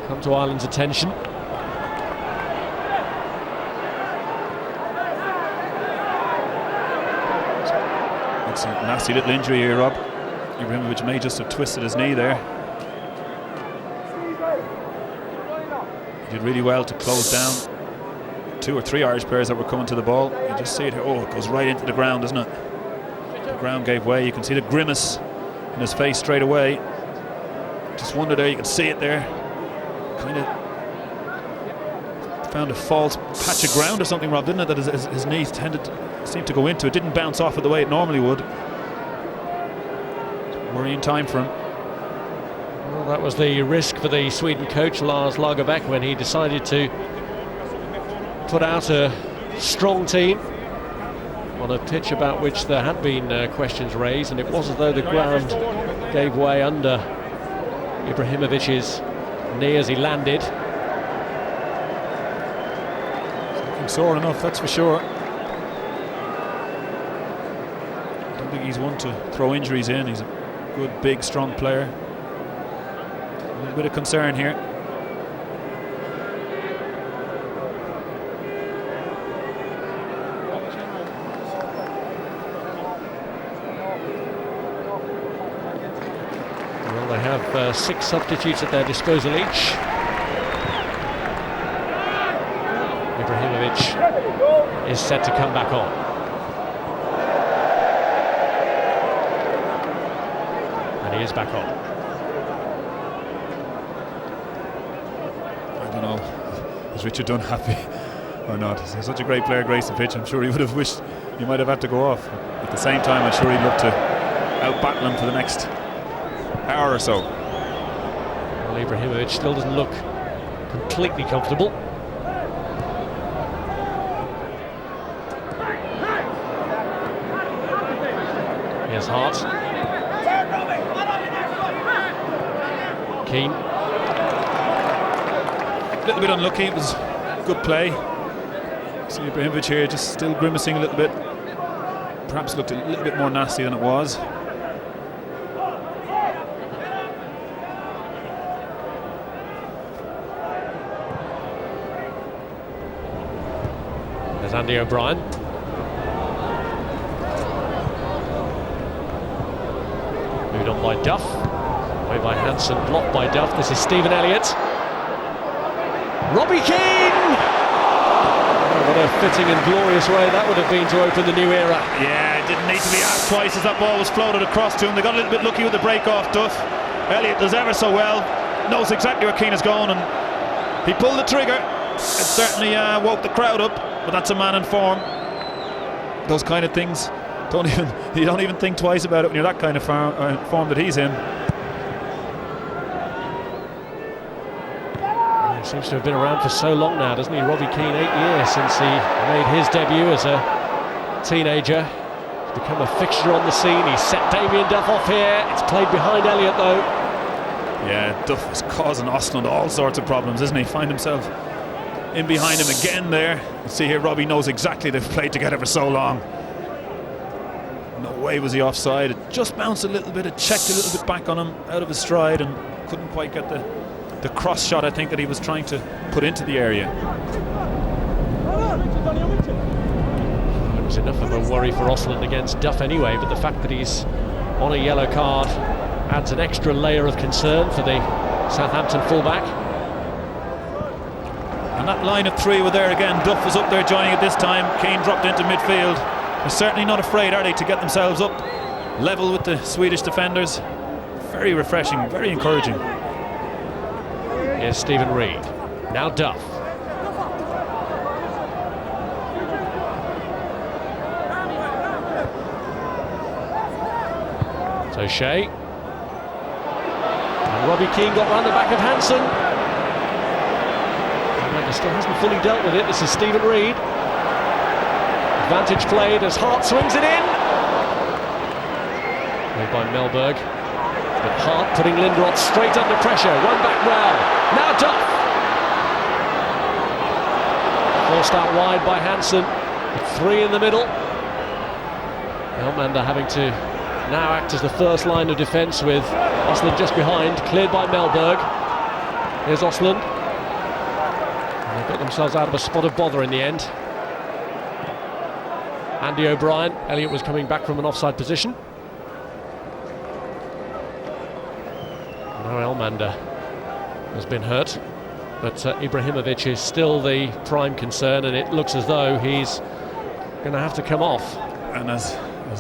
come to Ireland's attention. It's a nasty little injury here, Rob. Ibrahimovic may just have twisted his knee there. He did really well to close down 2 or 3 Irish players that were coming to the ball. You just see it here. Oh, it goes right into the ground, doesn't it? The ground gave way. You can see the grimace in his face straight away. Just wonder there, you can see it there. Kind of found a false patch of ground or something, Rob, didn't it? That his knee seemed to go into. It didn't bounce off it the way it normally would. Worrying time for him. Well, that was the risk for the Sweden coach Lars Lagerbäck when he decided to put out a strong team on a pitch about which there had been questions raised, and it was as though the ground gave way under Ibrahimovic's knee as he landed. Looking sore enough, that's for sure. I don't think he's one to throw injuries in. He's a good, big, strong player. A little bit of concern here. Well, they have 6 substitutes at their disposal each. Ibrahimovic is set to come back on. And he is back on. I don't know, is Richard Dunn happy or not? He's such a great player, graced the pitch. I'm sure he would have wished he might have had to go off. At the same time, I'm sure he'd love to out-battle him for the next hour or so. Well, Ibrahimovic still doesn't look completely comfortable. Here's Hart. Keane. A little bit unlucky, it was good play. See Ibrahimovic here just still grimacing a little bit. Perhaps looked a little bit more nasty than it was. There's Andy O'Brien. Moved on by Duff. Away by Hansen, blocked by Duff. This is Stephen Elliott. Robbie Keane! Oh, what a fitting and glorious way that would have been to open the new era. Yeah, it didn't need to be asked twice as that ball was floated across to him. They got a little bit lucky with the break off Duff. Elliott does ever so well, knows exactly where Keane is going, and he pulled the trigger. It certainly woke the crowd up, but that's a man in form. Those kind of things, you don't even think twice about it when you're that kind of form that he's in. He seems to have been around for so long now, doesn't he? Robbie Keane, 8 years since he made his debut as a teenager. become a fixture on the scene. He's set Damien Duff off here. It's played behind Elliott though. Yeah, Duff is causing Ostland all sorts of problems, isn't he? Find himself in behind him again there. You see here, Robbie knows exactly they've played together for so long. No way was he offside. It just bounced a little bit, it checked a little bit back on him, out of his stride, and couldn't quite get the cross shot, I think, that he was trying to put into the area. It was enough of a worry for Ostland against Duff anyway, but the fact that he's on a yellow card adds an extra layer of concern for the Southampton fullback. And that line of three were there again. Duff was up there joining it this time. Keane dropped into midfield. They're certainly not afraid, are they, to get themselves up level with the Swedish defenders. Very refreshing, very encouraging. Here's Stephen Reid. Now Duff. So Shea. And Robbie Keane got round the back of Hansen. Atlanta still hasn't fully dealt with it. This is Stephen Reid. Advantage played as Hart swings it in. Played by Melberg. But Hart putting Lindroth straight under pressure. Run back well. Now Duff. Forced out wide by Hansen. Three in the middle. Elmander having to now act as the first line of defence with Ostland just behind. Cleared by Melberg. Here's Ostland. And they've got themselves out of a spot of bother in the end. Andy O'Brien. Elliott was coming back from an offside position. Now Elmander has been hurt, but Ibrahimovic is still the prime concern, and it looks as though he's going to have to come off. And as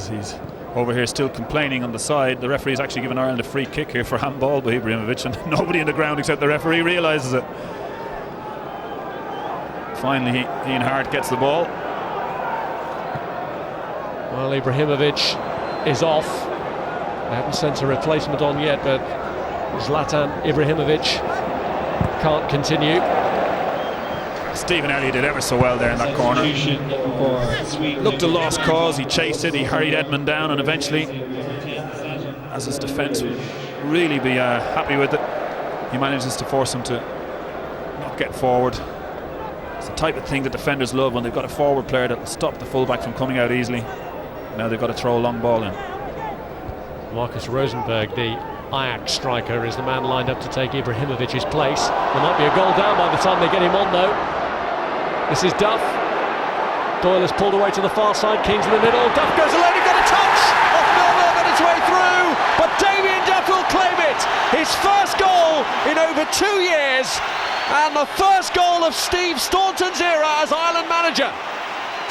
he's over here still complaining on the side, the referee's actually given Ireland a free kick here for handball by Ibrahimovic, and nobody in the ground except the referee realises it. Finally, Ian Hart gets the ball. Well, Ibrahimovic is off. They haven't sent a replacement on yet, but Zlatan Ibrahimovic can't continue. Stephen Elliott did ever so well there in that corner. Looked a lost cause, he chased it, he hurried Edmund down, and eventually, as his defence would really be happy with it, he manages to force him to not get forward. It's the type of thing that defenders love when they've got a forward player that will stop the fullback from coming out easily. Now they've got to throw a long ball in. Marcus Rosenberg, the Ajax striker, is the man lined up to take Ibrahimovic's place. There might be a goal down by the time they get him on though. This is Duff. Doyle is pulled away to the far side, Keane's in the middle. Duff goes alone, he got a touch off Melberg on its way through, but Damien Duff will claim it. His first goal in over 2 years, and the first goal of Steve Staunton's era as Ireland manager.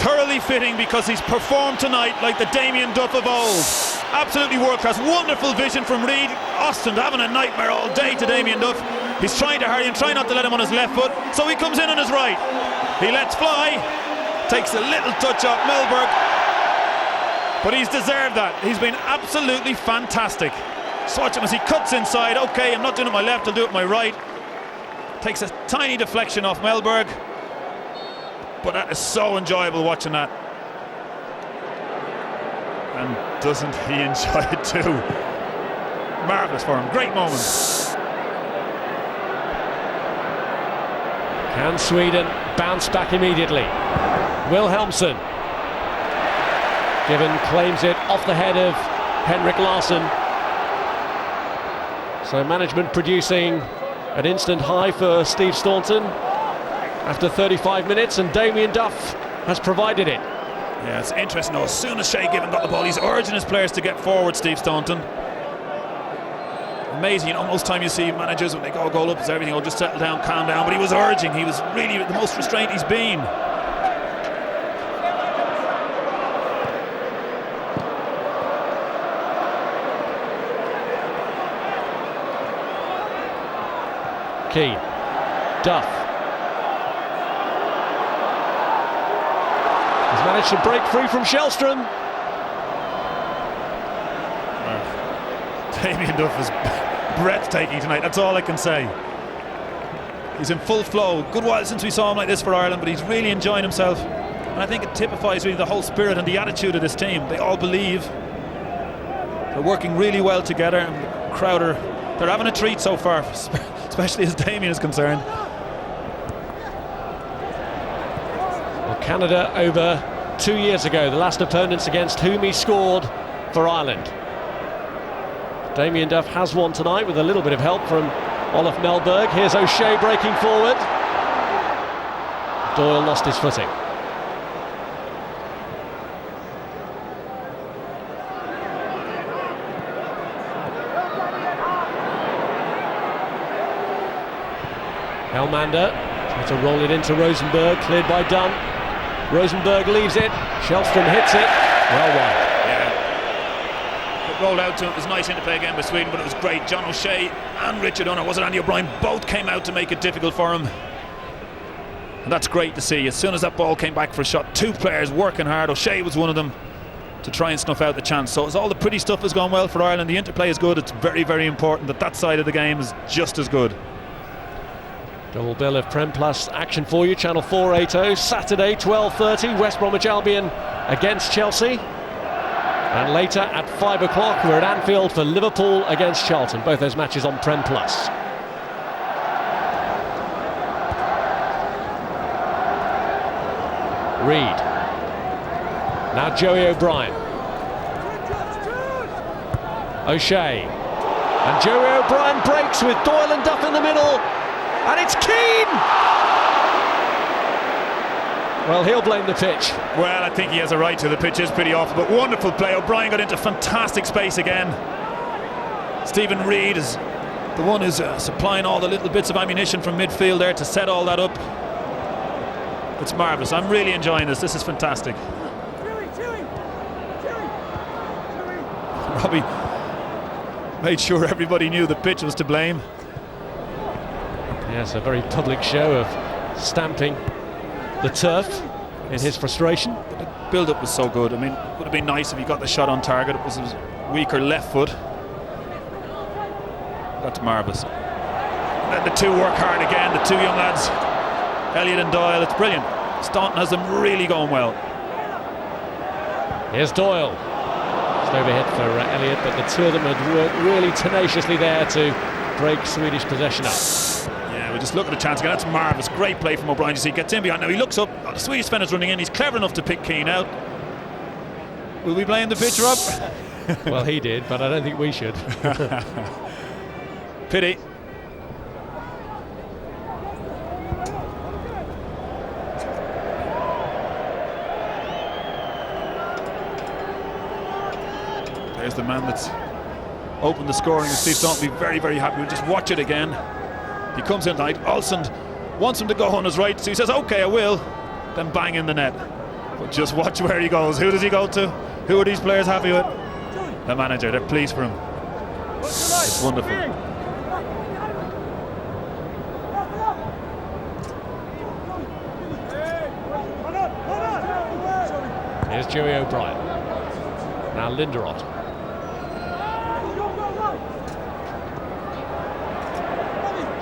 Thoroughly fitting, because he's performed tonight like the Damien Duff of old. Absolutely world-class, wonderful vision from Reid. Ostland having a nightmare all day to Damien Duff. He's trying to hurry and trying not to let him on his left foot, so he comes in on his right. He lets fly, takes a little touch off Melberg, but he's deserved that. He's been absolutely fantastic. So watch him as he cuts inside. Okay, I'm not doing it with my left, I'll do it with my right. Takes a tiny deflection off Melberg, but that is so enjoyable watching that. And doesn't he enjoy it too? Marvellous for him, great moment. Can Sweden bounce back immediately? Wilhelmsson. Given claims it off the head of Henrik Larsson. So management producing an instant high for Steve Staunton after 35 minutes, and Damien Duff has provided it. Yeah, it's interesting though, as soon as Shea Given got the ball, he's urging his players to get forward, Steve Staunton. Amazing, you know, most time you see managers when they go goal up, it's everything will just settle down, calm down, but he was urging, he was really the most restrained he's been. Keane, Duff. He's managed to break free from Shellstrom. Damien Duff is breathtaking tonight, that's all I can say. He's in full flow. Good while since we saw him like this for Ireland, but he's really enjoying himself. And I think it typifies really the whole spirit and the attitude of this team. They all believe. They're working really well together, and the crowd they're having a treat so far, especially as Damien is concerned. Well, Canada over 2 years ago, the last opponents against whom he scored for Ireland. Damien Duff has one tonight with a little bit of help from Olaf Melberg. Here's O'Shea breaking forward. Doyle lost his footing. Helmander tries to roll it into Rosenberg, cleared by Dunn. Rosenberg leaves it, Shellstrom hits it, well won. Yeah. It rolled out to him, it was nice interplay again by Sweden, but it was great. John O'Shea and Richard Unner, was it Andy O'Brien, both came out to make it difficult for him. And that's great to see. As soon as that ball came back for a shot, two players working hard. O'Shea was one of them to try and snuff out the chance. So as all the pretty stuff has gone well for Ireland, the interplay is good. It's very, very important that that side of the game is just as good. Double bill of Prem Plus action for you, Channel 480, Saturday 12:30, West Bromwich Albion against Chelsea. And later at 5 o'clock, we're at Anfield for Liverpool against Charlton. Both those matches on Prem Plus. Reid. Now Joey O'Brien. O'Shea. And Joey O'Brien breaks with Doyle and Duff in the middle. And it's Keane! Well, he'll blame the pitch. Well, I think he has a right to. The pitch is pretty awful, but wonderful play. O'Brien got into fantastic space again. Stephen Reid is the one who's supplying all the little bits of ammunition from midfield there to set all that up. It's marvellous. I'm really enjoying this. This is fantastic. Robbie made sure everybody knew the pitch was to blame. Yes, a very public show of stamping the turf in his frustration. The build-up was so good. I mean, it would have been nice if he got the shot on target. It was his weaker left foot. That's marvellous. And then the two work hard again, the two young lads, Elliott and Doyle. It's brilliant. Staunton has them really going well. Here's Doyle. Just overhit for Elliott, but the two of them had worked really tenaciously there to break Swedish possession up. We just look at the chance again. That's marvellous. Great play from O'Brien. You see, gets in behind. Now he looks up. Oh, the Swedish defender's running in. He's clever enough to pick Keane out. Will we blame the pitch, Rob? Well, he did, but I don't think we should. Pity. There's the man that's opened the scoring. Steve Staunton will be very, very happy. We'll just watch it again. He comes in tonight. Olsen wants him to go on his right, so he says, OK, I will. Then bang in the net. But just watch where he goes. Who does he go to? Who are these players happy with? The manager. They're pleased for him. It's wonderful. Here's Joey O'Brien. Now Linderoth.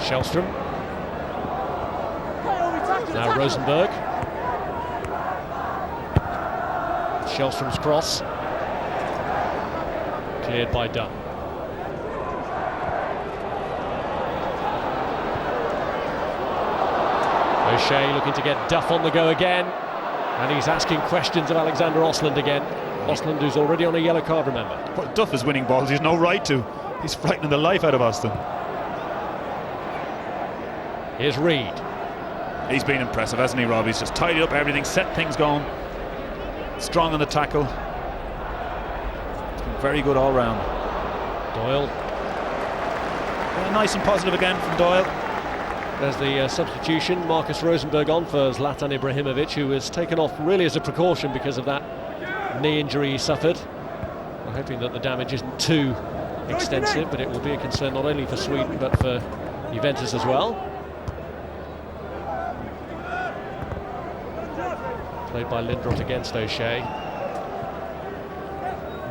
Shellstrom. Now Rosenberg. Shellstrom's cross. Cleared by Dunn. O'Shea looking to get Duff on the go again. And he's asking questions of Alexander Osland again. Osland, who's already on a yellow card, remember. Well, Duff is winning balls. He's no right to. He's frightening the life out of Austin. Here's Reid. He's been impressive, hasn't he, Rob? He's just tidied up everything, set things going. Strong on the tackle. It's been very good all round. Doyle. Yeah, nice and positive again from Doyle. There's the substitution. Marcus Rosenberg on for Zlatan Ibrahimovic, who was taken off really as a precaution because of that knee injury he suffered. I'm hoping that the damage isn't too extensive, but it will be a concern not only for Sweden but for Juventus as well. Played by Linderoth against O'Shea.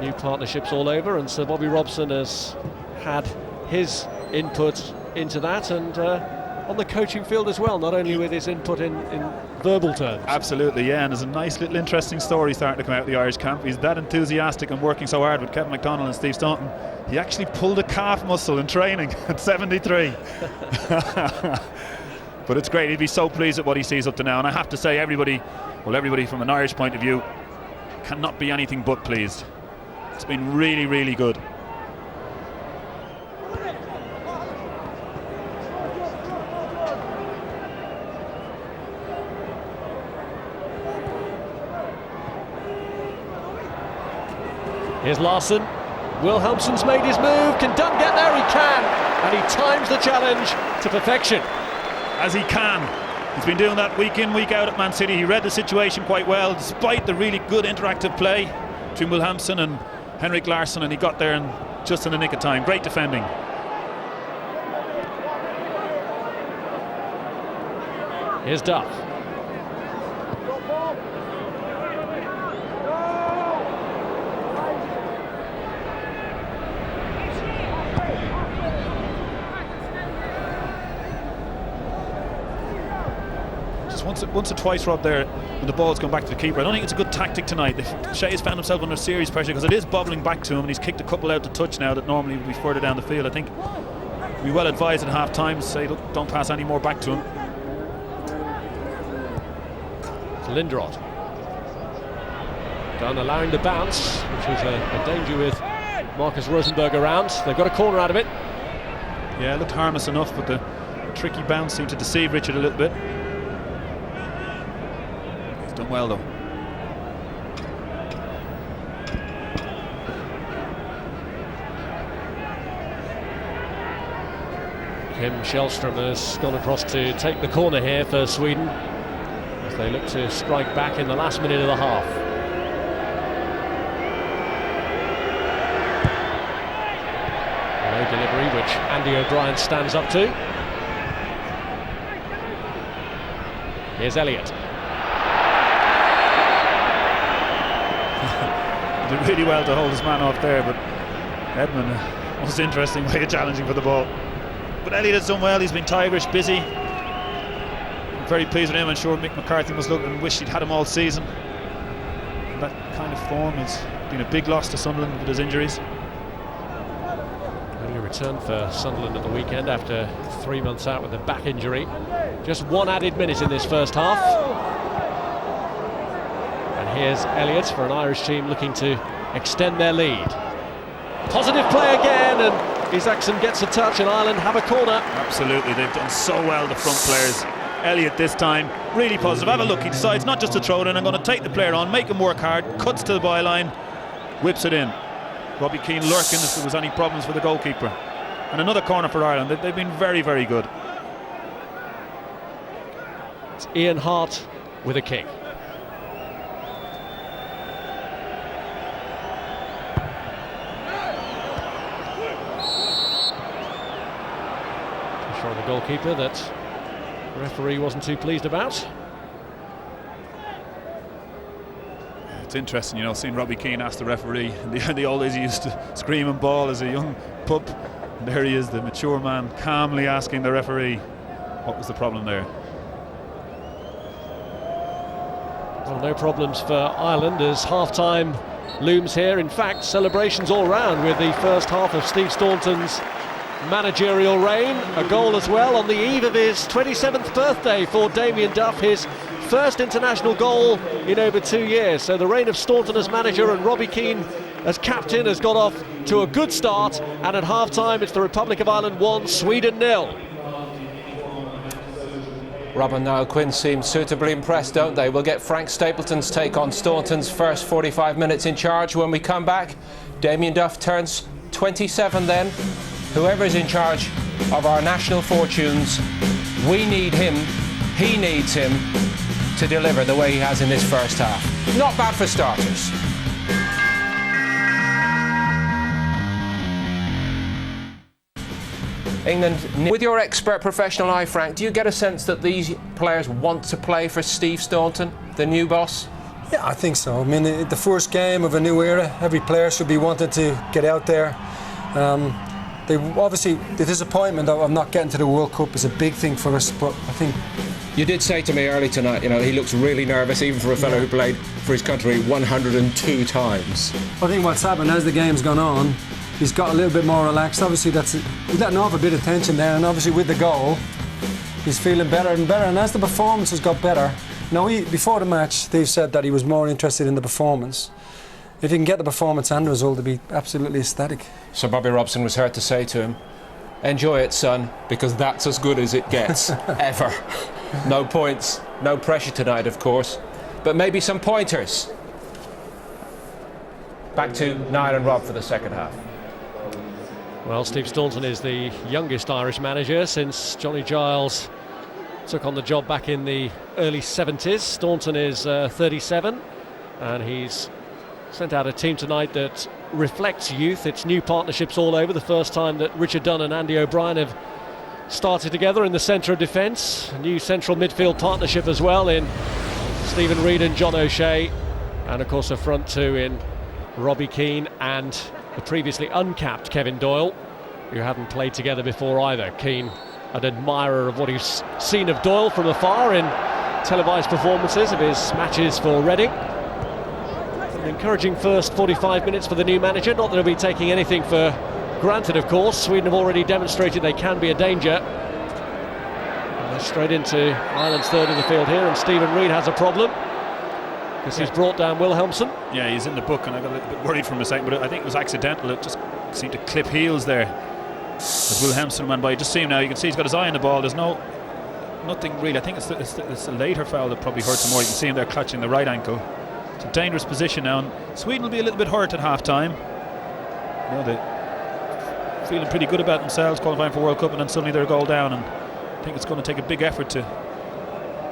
New partnerships all over, and Sir Bobby Robson has had his input into that, and on the coaching field as well, not only with his input in verbal terms. Absolutely, yeah, and there's a nice little interesting story starting to come out of the Irish camp. He's that enthusiastic and working so hard with Kevin McDonald and Steve Staunton. He actually pulled a calf muscle in training at 73. But it's great, he'd be so pleased at what he sees up to now, and I have to say everybody from an Irish point of view cannot be anything but pleased. It's been really, really good. Here's Larsson. Wilhelmsson's made his move. Can Dunn get there? He can. And he times the challenge to perfection. As he can. He's been doing that week in, week out at Man City. He read the situation quite well, despite the really good interactive play between Wilhelmsson and Henrik Larsson, and he got there just in the nick of time. Great defending. Here's Duff. Once or twice, Rob, there when the ball's gone back to the keeper. I don't think it's a good tactic tonight. Shea's found himself under serious pressure because it is bobbling back to him, and he's kicked a couple out to touch now that normally would be further down the field. I think we well advised at half time to say, look, don't pass any more back to him. Linderoth. Dunn allowing the bounce, which was a danger with Marcus Rosenberg around. They've got a corner out of it. Yeah, it looked harmless enough, but the tricky bounce seemed to deceive Richard a little bit. Done well though. Kim Källström has gone across to take the corner here for Sweden as they look to strike back in the last minute of the half. Low delivery which Andy O'Brien stands up to. Here's Elliott. Did really well to hold his man off there, but Edmund, most interesting way of challenging for the ball. But Elliott has done well. He's been tigerish, busy. I'm very pleased with him. I'm sure Mick McCarthy must look and wish he'd had him all season. And that kind of form has been a big loss to Sunderland with his injuries. Early return for Sunderland at the weekend after 3 months out with a back injury. Just one added minute in this first half. Here's Elliott for an Irish team looking to extend their lead. Positive play again, and Isaacson gets a touch, and Ireland have a corner. Absolutely, they've done so well, the front players. Elliott this time, really positive. Have a look, he decides not just to throw it in, I'm going to take the player on, make him work hard, cuts to the byline, whips it in. Robbie Keane lurking if there was any problems for the goalkeeper. And another corner for Ireland. They've been very, very good. It's Ian Hart with a kick. From the goalkeeper that the referee wasn't too pleased about. It's interesting, you know, seeing Robbie Keane ask the referee. In the old days he used to scream and bawl as a young pup. And there he is, the mature man, calmly asking the referee what was the problem there. Well, no problems for Ireland as half-time looms here. In fact, celebrations all round with the first half of Steve Staunton's managerial reign. A goal as well on the eve of his 27th birthday for Damien Duff, his first international goal in over 2 years. So the reign of Staunton as manager and Robbie Keane as captain has got off to a good start, and at half-time it's the Republic of Ireland 1, Sweden 0. Rob and Niall Quinn seem suitably impressed, don't they? We'll get Frank Stapleton's take on Staunton's first 45 minutes in charge when we come back. Damien Duff turns 27 then. Whoever's in charge of our national fortunes, we need him, he needs him to deliver the way he has in this first half. Not bad for starters. England, with your expert professional eye, Frank, do you get a sense that these players want to play for Steve Staunton, the new boss? Yeah, I think so. I mean, the first game of a new era, every player should be wanting to get out there. obviously the disappointment of not getting to the World Cup is a big thing for us, but I think You did say to me early tonight, you know, he looks really nervous, even for a fellow who played for his country 102 times. I think what's happened as the game's gone on, he's got a little bit more relaxed. Obviously, he's letting off a bit of tension there, and obviously with the goal, he's feeling better and better. And as the performance has got better, before the match, Steve said that he was more interested in the performance. If he can get the performance and the result, he'd be absolutely ecstatic. So Bobby Robson was heard to say to him, "Enjoy it, son, because that's as good as it gets, ever." No points, no pressure tonight, of course, but maybe some pointers. Back to Niall and Rob for the second half. Well, Steve Staunton is the youngest Irish manager since Johnny Giles took on the job back in the early 70s. Staunton is 37, and he's sent out a team tonight that reflects youth. It's new partnerships all over. The first time that Richard Dunne and Andy O'Brien have started together in the centre of defence. A new central midfield partnership as well in Stephen Reid and John O'Shea, and of course a front two in Robbie Keane and the previously uncapped Kevin Doyle, who hadn't played together before either. Keane, an admirer of what he's seen of Doyle from afar in televised performances of his matches for Reading. An encouraging first 45 minutes for the new manager. Not that he'll be taking anything for granted, of course. Sweden have already demonstrated they can be a danger. And they're straight into Ireland's third in the field here, and Stephen Reid has a problem because he's brought down Wilhelmsson. Yeah, he's in the book, and I got a little bit worried for him a second, but I think it was accidental. It just seemed to clip heels there as Wilhelmsson went by. You just see him now, you can see he's got his eye on the ball. There's nothing really. I think it's the later foul that probably hurts him more. You can see him there clutching the right ankle. It's a dangerous position now, and Sweden will be a little bit hurt at half time. You know, they're feeling pretty good about themselves, qualifying for World Cup, and then suddenly they're a goal down, and I think it's going to take a big effort to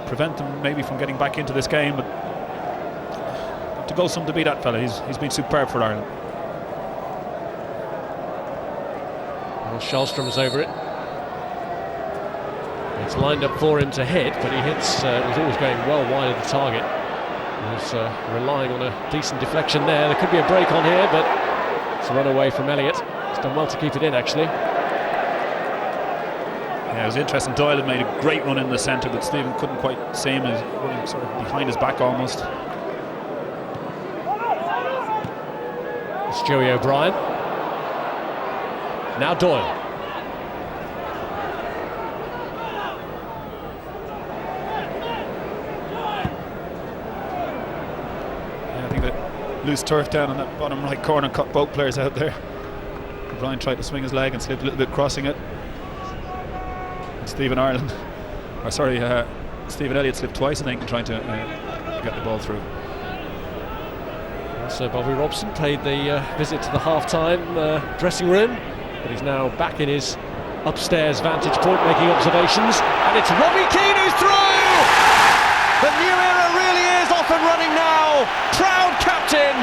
prevent them maybe from getting back into this game, but to go some to beat that fella, he's been superb for Ireland. Well, Shellstrom's over it. It's lined up for him to hit, but he hits, it was always going well wide of the target. He was relying on a decent deflection there. There could be a break on here, but it's a run away from Elliott. He's done well to keep it in, actually. Yeah, it was interesting. Doyle had made a great run in the centre, but Stephen couldn't quite see him. He was running sort of behind his back almost. It's Joey O'Brien. Now Doyle. Loose turf down on that bottom right corner, cut both players out there. O'Brien tried to swing his leg and slipped a little bit crossing it. And Stephen Elliott slipped twice, I think, trying to get the ball through. So Bobby Robson paid the visit to the half-time dressing room, but he's now back in his upstairs vantage point making observations, and it's Robbie Keane who's through! The new era really is off and running now. Proud captain,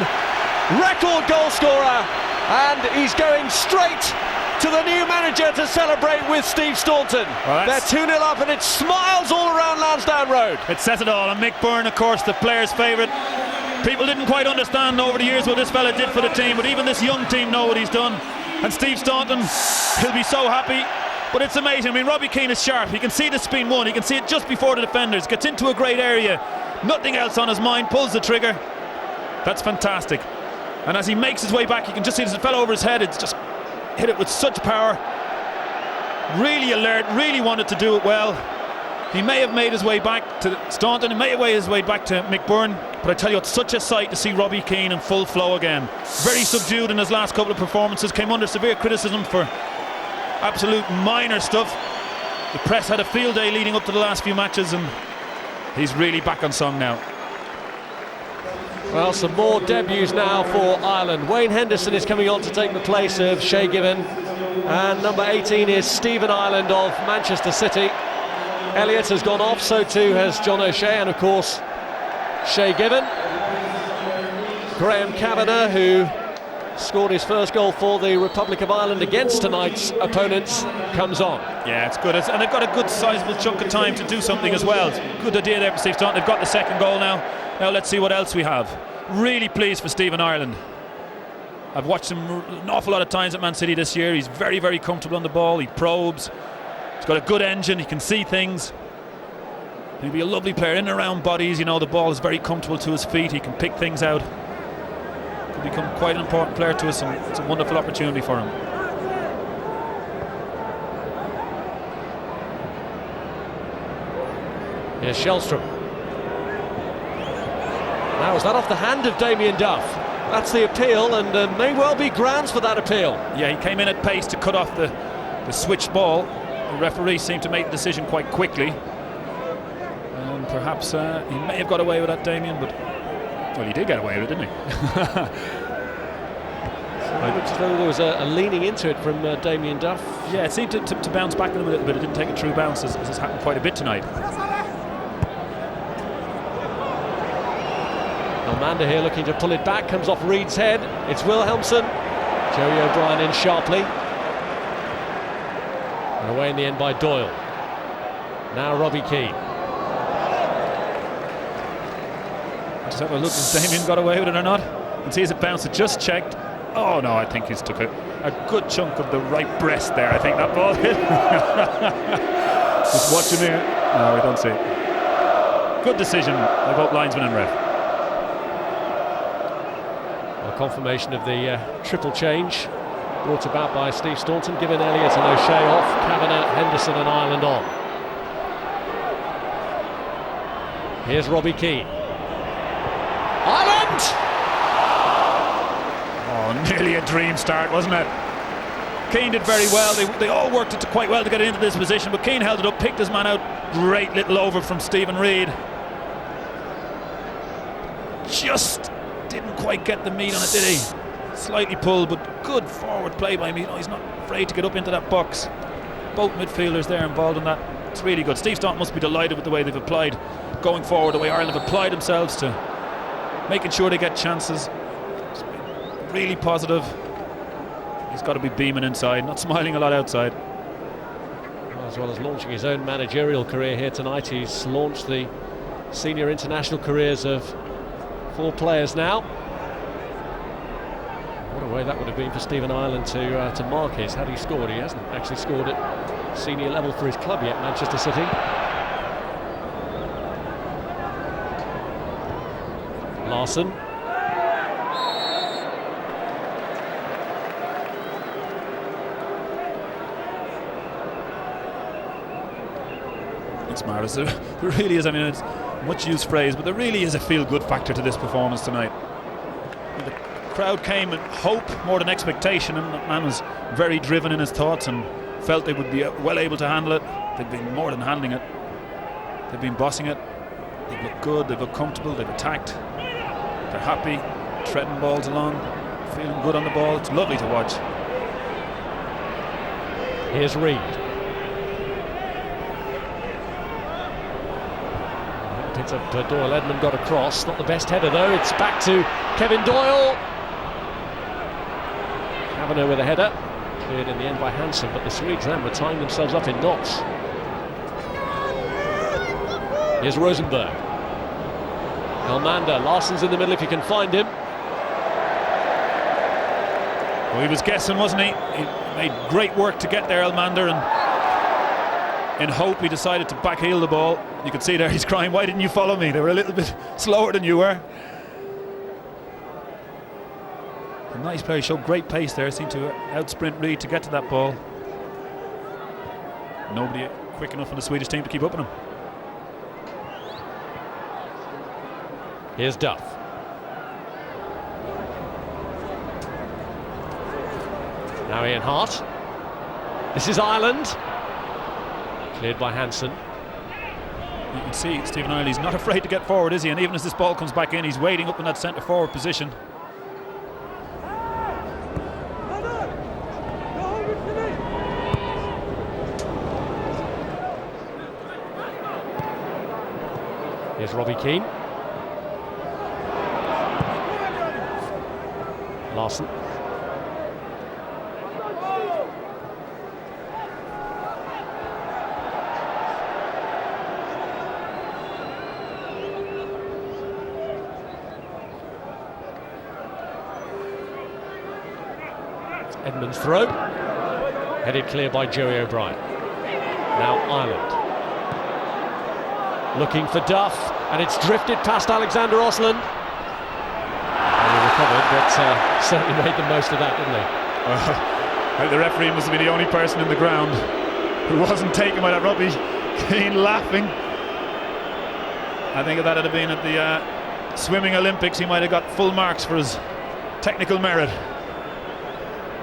record goal scorer, and he's going straight to the new manager to celebrate with Steve Staunton. Well, they're 2-0 up, and it's smiles all around Lansdowne Road. It says it all. And Mick Byrne, of course, the players' favourite. People didn't quite understand over the years what this fella did for the team, but even this young team know what he's done. And Steve Staunton, he'll be so happy. But it's amazing. I mean, Robbie Keane is sharp. He can see the spin one. He can see it just before the defenders. Gets into a great area. Nothing else on his mind. Pulls the trigger. That's fantastic. And as he makes his way back, you can just see it fell over his head. It's just hit it with such power. Really alert. Really wanted to do it well. He may have made his way back to Staunton. He may have made his way back to Mick Byrne. But I tell you, it's such a sight to see Robbie Keane in full flow again. Very subdued in his last couple of performances. Came under severe criticism for absolute minor stuff. The press had a field day leading up to the last few matches, and he's really back on song now. Well, some more debuts now for Ireland. Wayne Henderson is coming on to take the place of Shay Given, and number 18 is Stephen Ireland of Manchester City. Elliott has gone off, so too has John O'Shea, and of course Shay Given. Graham Kavanagh, who scored his first goal for the Republic of Ireland against tonight's opponents, comes on. Yeah, it's good, and they've got a good sizable chunk of time to do something as well. Good idea there for Steve Staunton. They've got the second goal now. Now let's see what else we have. Really pleased for Stephen Ireland. I've watched him an awful lot of times at Man City this year. He's very, very comfortable on the ball. He probes. He's got a good engine. He can see things. He'll be a lovely player in and around bodies. You know, the ball is very comfortable to his feet. He can pick things out. He'll become quite an important player to us, and it's a wonderful opportunity for him. Here's Shellstrom. Now, is that off the hand of Damien Duff? That's the appeal, and may well be grounds for that appeal. Yeah, he came in at pace to cut off the switch ball. The referee seemed to make the decision quite quickly. And perhaps he may have got away with that, Damien, but... Well, he did get away with it, didn't he? Looks as though there was a leaning into it from Damien Duff. Yeah, it seemed to bounce back a little bit. It didn't take a true bounce, as has happened quite a bit tonight. Almanda here looking to pull it back, comes off Reed's head. It's Wilhelmsen. Joey O'Brien in sharply. And away in the end by Doyle. Now Robbie Keane. Just have a look if Damien got away with it or not. And see as it bounced, it just checked. Oh no, I think he's took a good chunk of the right breast there. I think that ball hit. Just watching here. No, we don't see it. Good decision by both linesman and ref. Confirmation of the triple change brought about by Steve Staunton, giving Elliott and O'Shea off, Kavanagh, Henderson and Ireland on. Here's Robbie Keane. Ireland! Oh, nearly a dream start, wasn't it? Keane did very well. They all worked it quite well to get into this position, but Keane held it up, picked his man out. Great little over from Stephen Reid. Just didn't quite get the meat on it, did he? Slightly pulled, but good forward play by him. You know, he's not afraid to get up into that box. Both midfielders there involved in that. It's really good. Steve Staunton must be delighted with the way they've applied going forward, the way Ireland have applied themselves to making sure they get chances. It's been really positive. He's got to be beaming inside, not smiling a lot outside. As well as launching his own managerial career here tonight, he's launched the senior international careers of 4 players now. What a way that would have been for Stephen Ireland to mark his had he scored. He hasn't actually scored at senior level for his club yet, Manchester City. Larson. It's marvellous. There really is, I mean, it's a much used phrase, but there really is a feel-good factor to this performance tonight. The crowd came in hope more than expectation, and the man was very driven in his thoughts and felt they would be well able to handle it. They've been more than handling it. They've been bossing it. They've looked good, they've looked comfortable, they've attacked. They're happy, treading balls along, feeling good on the ball. It's lovely to watch. Here's Reid. Picked up Doyle. Edmund got across. Not the best header though. It's back to Kevin Doyle. Kavanagh with a header. Cleared in the end by Hansen, but the Swedes then were tying themselves up in knots. Here's Rosenberg. Elmander. Larsson's in the middle if you can find him. Well, he was guessing, wasn't he? He made great work to get there, Elmander, and in hope he decided to backheel the ball. You can see there he's crying, why didn't you follow me? They were a little bit slower than you were. A nice player, he showed great pace there, seemed to out-sprint Reid to get to that ball. Nobody quick enough on the Swedish team to keep up with him. Here's Duff. Now Ian Hart. This is Ireland. Cleared by Hansen. You can see Stephen Ireland, he's not afraid to get forward, is he? And even as this ball comes back in, he's waiting up in that centre forward position. Here's Robbie Keane. Larson. Edmund's throw, headed clear by Joey O'Brien. Now Ireland. Looking for Duff, and it's drifted past Alexander Osland. And he recovered, but certainly made the most of that, didn't he? The referee must be the only person in the ground who wasn't taken by that Robbie Keane laughing. I think if that had been at the swimming Olympics, he might have got full marks for his technical merit.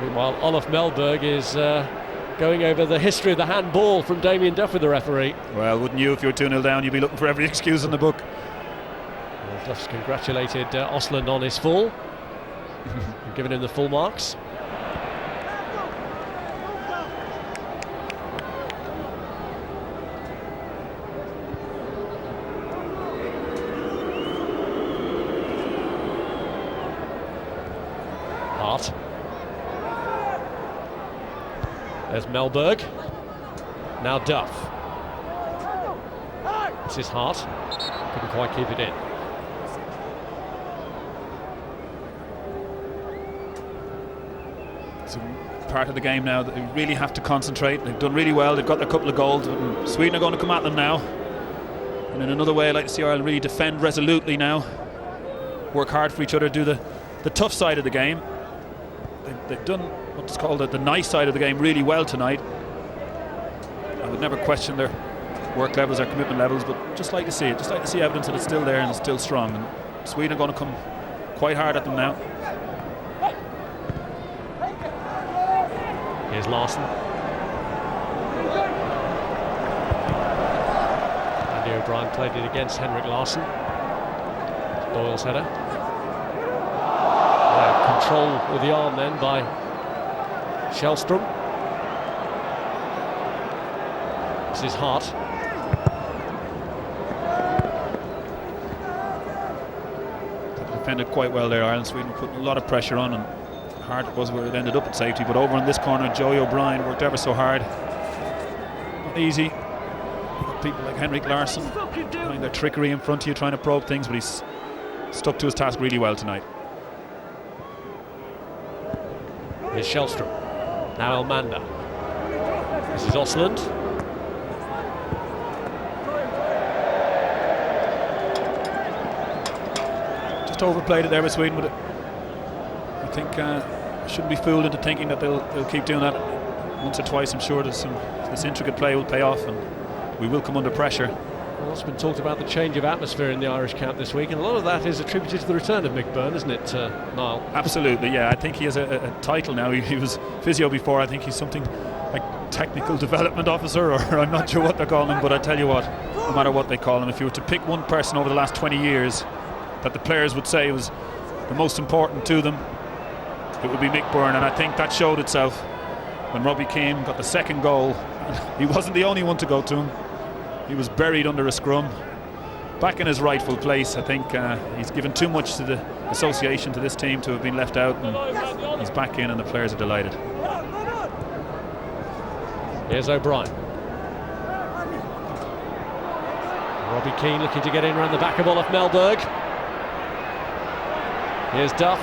Meanwhile, Olaf Melberg is going over the history of the handball from Damien Duff with the referee. Well, wouldn't you if you were 2-0 down? You'd be looking for every excuse in the book. Well, Duff's congratulated Osland on his fall and given him the full marks. Hart. There's Melberg. Now Duff. This is Hart. Couldn't quite keep it in. It's a part of the game now that they really have to concentrate. They've done really well. They've got their couple of goals. And Sweden are going to come at them now. And in another way, I'd like to see Ireland really defend resolutely now. Work hard for each other. Do the tough side of the game. They've done what's called the nice side of the game really well tonight. I would never question their work levels, their commitment levels, but just like to see it. Just like to see evidence that it's still there and it's still strong. And Sweden are going to come quite hard at them now. Here's Larsson. Andy O'Brien played it against Henrik Larsson. Doyle's header. Control with the arm then by Shellstrom. This is Hart. They defended quite well there, Ireland. Sweden put a lot of pressure on, and Hart was where it ended up at safety. But over in this corner, Joey O'Brien worked ever so hard. Not easy. People like Henrik Larsson doing their trickery in front of you, trying to probe things, but he's stuck to his task really well tonight. Here's Shellstrom. Now Elmander. This is Osland. Just overplayed it there with Sweden, but I think shouldn't be fooled into thinking that they'll keep doing that once or twice. I'm sure this intricate play will pay off and we will come under pressure. Well, it's been talked about the change of atmosphere in the Irish camp this week, and a lot of that is attributed to the return of Mick Byrne, isn't it, Niall? Absolutely, yeah. I think he has a title now. He was physio before. I think he's something like technical development officer, or I'm not sure what they're calling him, but I tell you what, no matter what they call him, if you were to pick one person over the last 20 years that the players would say was the most important to them, it would be Mick Byrne, and I think that showed itself when Robbie Keane got the second goal. He wasn't the only one to go to him. He was buried under a scrum, back in his rightful place. I think he's given too much to the association, to this team, to have been left out, and he's back in and the players are delighted. Here's O'Brien. Robbie Keane looking to get in around the back of Olaf Melberg. Here's Duff.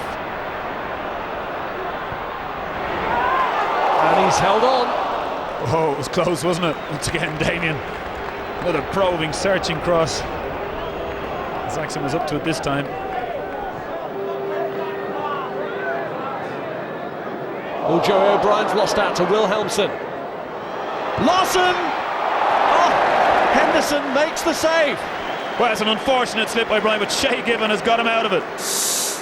And he's held on. Oh, it was close, wasn't it? Once again, Damien. Another probing, searching cross. Saxon was up to it this time. Oh, Joey O'Brien's lost out to Wilhelmsson. Larsson! Oh, Henderson makes the save. Well, it's an unfortunate slip by Brian, but Shay Given has got him out of it.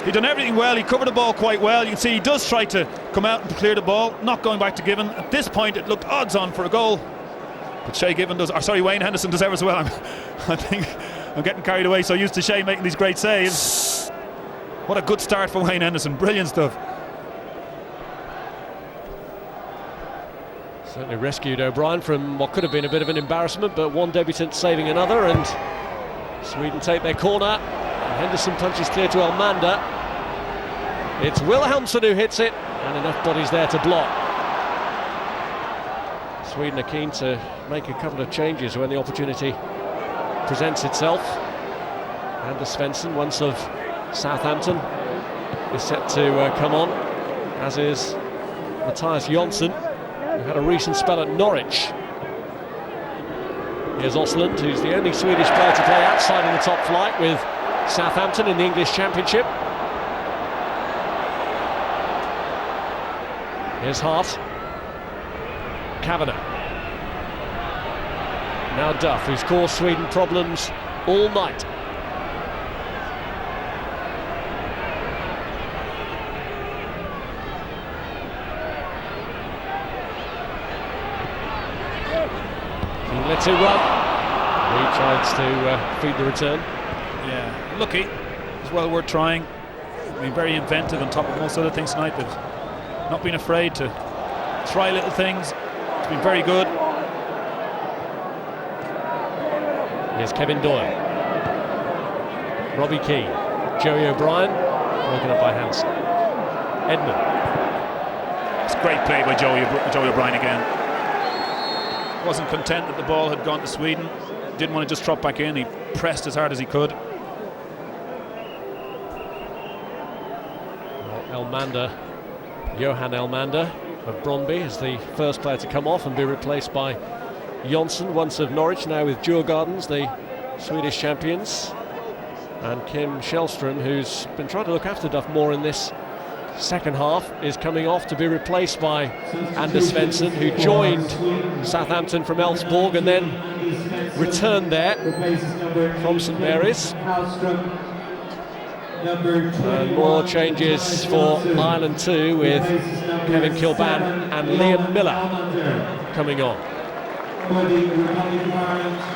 He done everything well. He covered the ball quite well. You can see he does try to come out and clear the ball, not going back to Given. At this point, it looked odds on for a goal. But Shay Given does, Wayne Henderson does ever so well. I think I'm getting carried away, so used to Shay making these great saves. What a good start for Wayne Henderson, brilliant stuff. Certainly rescued O'Brien from what could have been a bit of an embarrassment, but one debutant saving another, and Sweden take their corner. And Henderson punches clear to Elmander. It's Wilhelmsson who hits it, and enough bodies there to block. Sweden are keen to make a couple of changes when the opportunity presents itself. Anders Svensson, once of Southampton, is set to come on, as is Matthias Jonsson, who had a recent spell at Norwich. Here's Osland, who's the only Swedish player to play outside in the top flight with Southampton in the English Championship. Here's Hart. Kavanagh. Now Duff, who's caused Sweden problems all night. He lets it run. He tries to feed the return. Yeah, lucky. It's well worth trying. Been very inventive on top of most other things tonight. They've not been afraid to try little things. It's been very good. Here's Kevin Doyle. Robbie Keane. Joey O'Brien. Broken up by Hansen. Edmund. It's a great play by Joey O'Brien again. Wasn't content that the ball had gone to Sweden. Didn't want to just drop back in. He pressed as hard as he could. Elmander, Johan Elmander of Brøndby is the first player to come off and be replaced by Jonsson, once of Norwich, now with Djurgårdens, the Swedish champions. And Kim Källström, who's been trying to look after Duff more in this second half, is coming off to be replaced by Anders Svensson, who joined Southampton from Elfsborg and then returned there from St Mary's. And more changes for Ireland too, with Kevin Kilban and Liam Miller coming on. A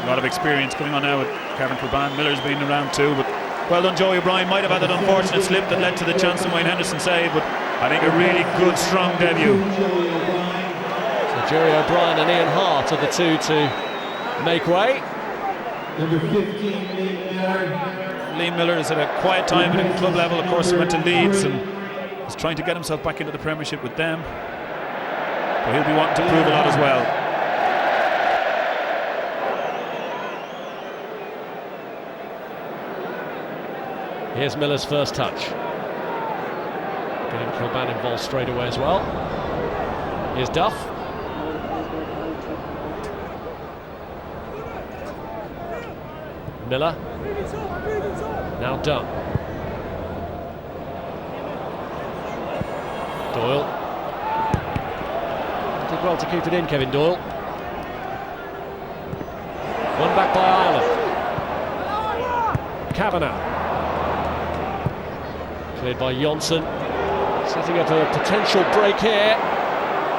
lot of experience coming on now with Kevin Kilban. Miller's been around too, but well done Joey O'Brien. Might have had that unfortunate slip that led to the chance of Wayne Henderson save, but I think a really good, strong debut. So Jerry O'Brien and Ian Hart are the two to make way. Number 15, Liam Miller. Liam Miller is at a quiet time at club level. Of course, he went to Leeds and is trying to get himself back into the Premiership with them. But he'll be wanting to prove a lot as well. Here's Miller's first touch. Getting Kilban involved straight away as well. Here's Duff. Miller. Now Dunn. Doyle. Did well to keep it in, Kevin Doyle. One back by Ireland. Kavanagh. Cleared by Jonsson. Setting up a potential break here.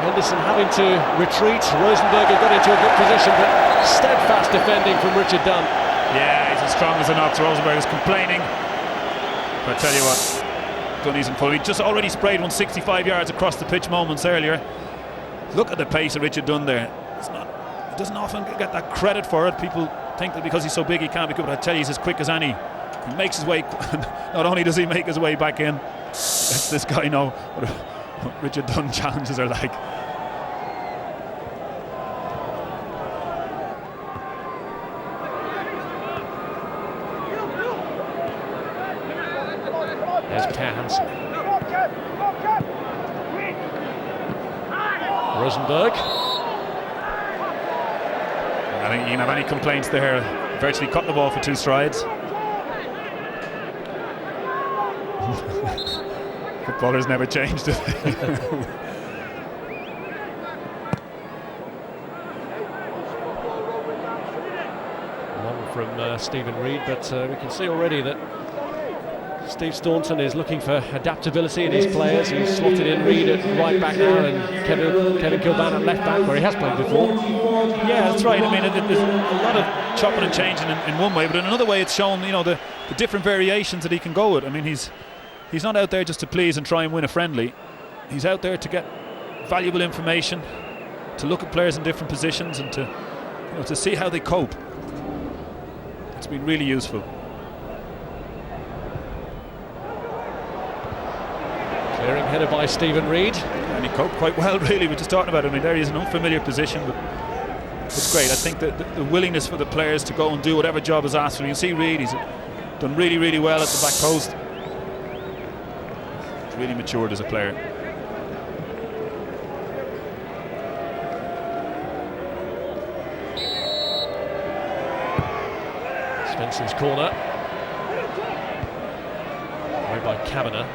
Henderson having to retreat. Rosenberger got into a good position, but steadfast defending from Richard Dunn. Yeah, he's as strong as an ox. Rosenberg is complaining. But I tell you what, Dunn isn't full. He just already sprayed 165 yards across the pitch moments earlier. Look at the pace of Richard Dunn there. He doesn't often get that credit for it. People think that because he's so big he can't be good, but I tell you, he's as quick as any. He makes his way. Not only does he make his way back in, lets this guy know what Richard Dunn challenges are like. There's Per Hansen. Rosenberg. I think you can have any complaints there. Virtually cut the ball for 2 strides. Footballers never changed it. One from Stephen Reid, but we can see already that Steve Staunton is looking for adaptability in his players. He's slotted in Reid at right back now and Kevin Kilban at left back, where he has played before. Yeah, that's right. I mean, there's a lot of chopping and changing in one way, but in another way it's shown, you know, the different variations that he can go with. I mean, he's not out there just to please and try and win a friendly. He's out there to get valuable information, to look at players in different positions and to see how they cope. It's been really useful. Clearing header by Stephen Reid. And he coped quite well, really. We're just talking about it. I mean, there he is, an unfamiliar position, but it's great. I think that the willingness for the players to go and do whatever job is asked for. You can see Reid, he's done really, really well at the back post. He's really matured as a player. Svensson's corner. Away by Kavanagh.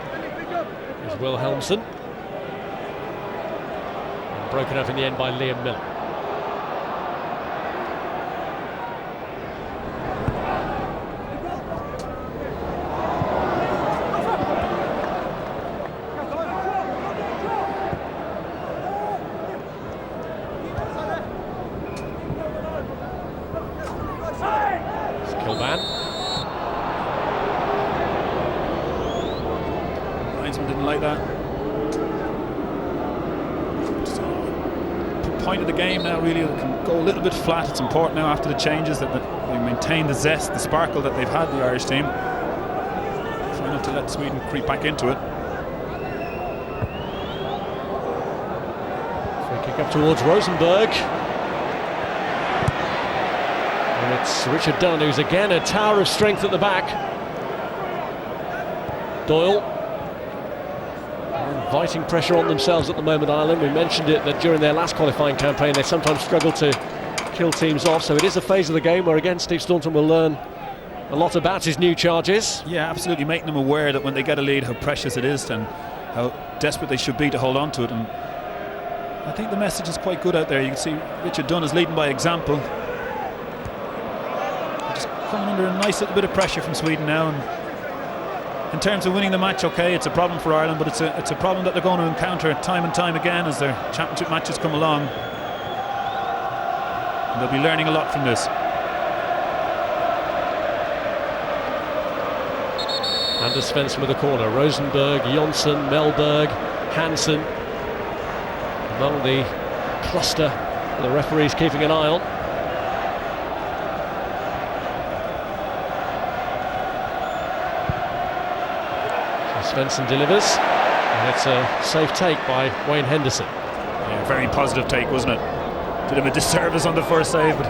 Is Wilhelmsen. And broken up in the end by Liam Miller. Didn't like that. Point of the game now, really, it can go a little bit flat. It's important now after the changes that they maintain the zest, the sparkle that they've had, the Irish team. Try not to let Sweden creep back into it. Free kick up towards Rosenberg. And it's Richard Dunn, who's again a tower of strength at the back. Doyle. Inviting pressure on themselves at the moment, Ireland. We mentioned it that during their last qualifying campaign they sometimes struggle to kill teams off, so it is a phase of the game where again Steve Staunton will learn a lot about his new charges. Yeah, absolutely, making them aware that when they get a lead how precious it is and how desperate they should be to hold on to it. And I think the message is quite good out there. You can see Richard Dunn is leading by example. They're just coming under a nice little bit of pressure from Sweden now, and in terms of winning the match, okay, it's a problem for Ireland, but it's a problem that they're going to encounter time and time again as their championship matches come along. And they'll be learning a lot from this. Anders Svensson with a corner. Rosenberg, Jonsson, Mellberg, Hansen among the cluster the referee's keeping an eye on. Svensson delivers, and it's a safe take by Wayne Henderson. Yeah, very positive take, wasn't it? Did him a disservice on the first save, but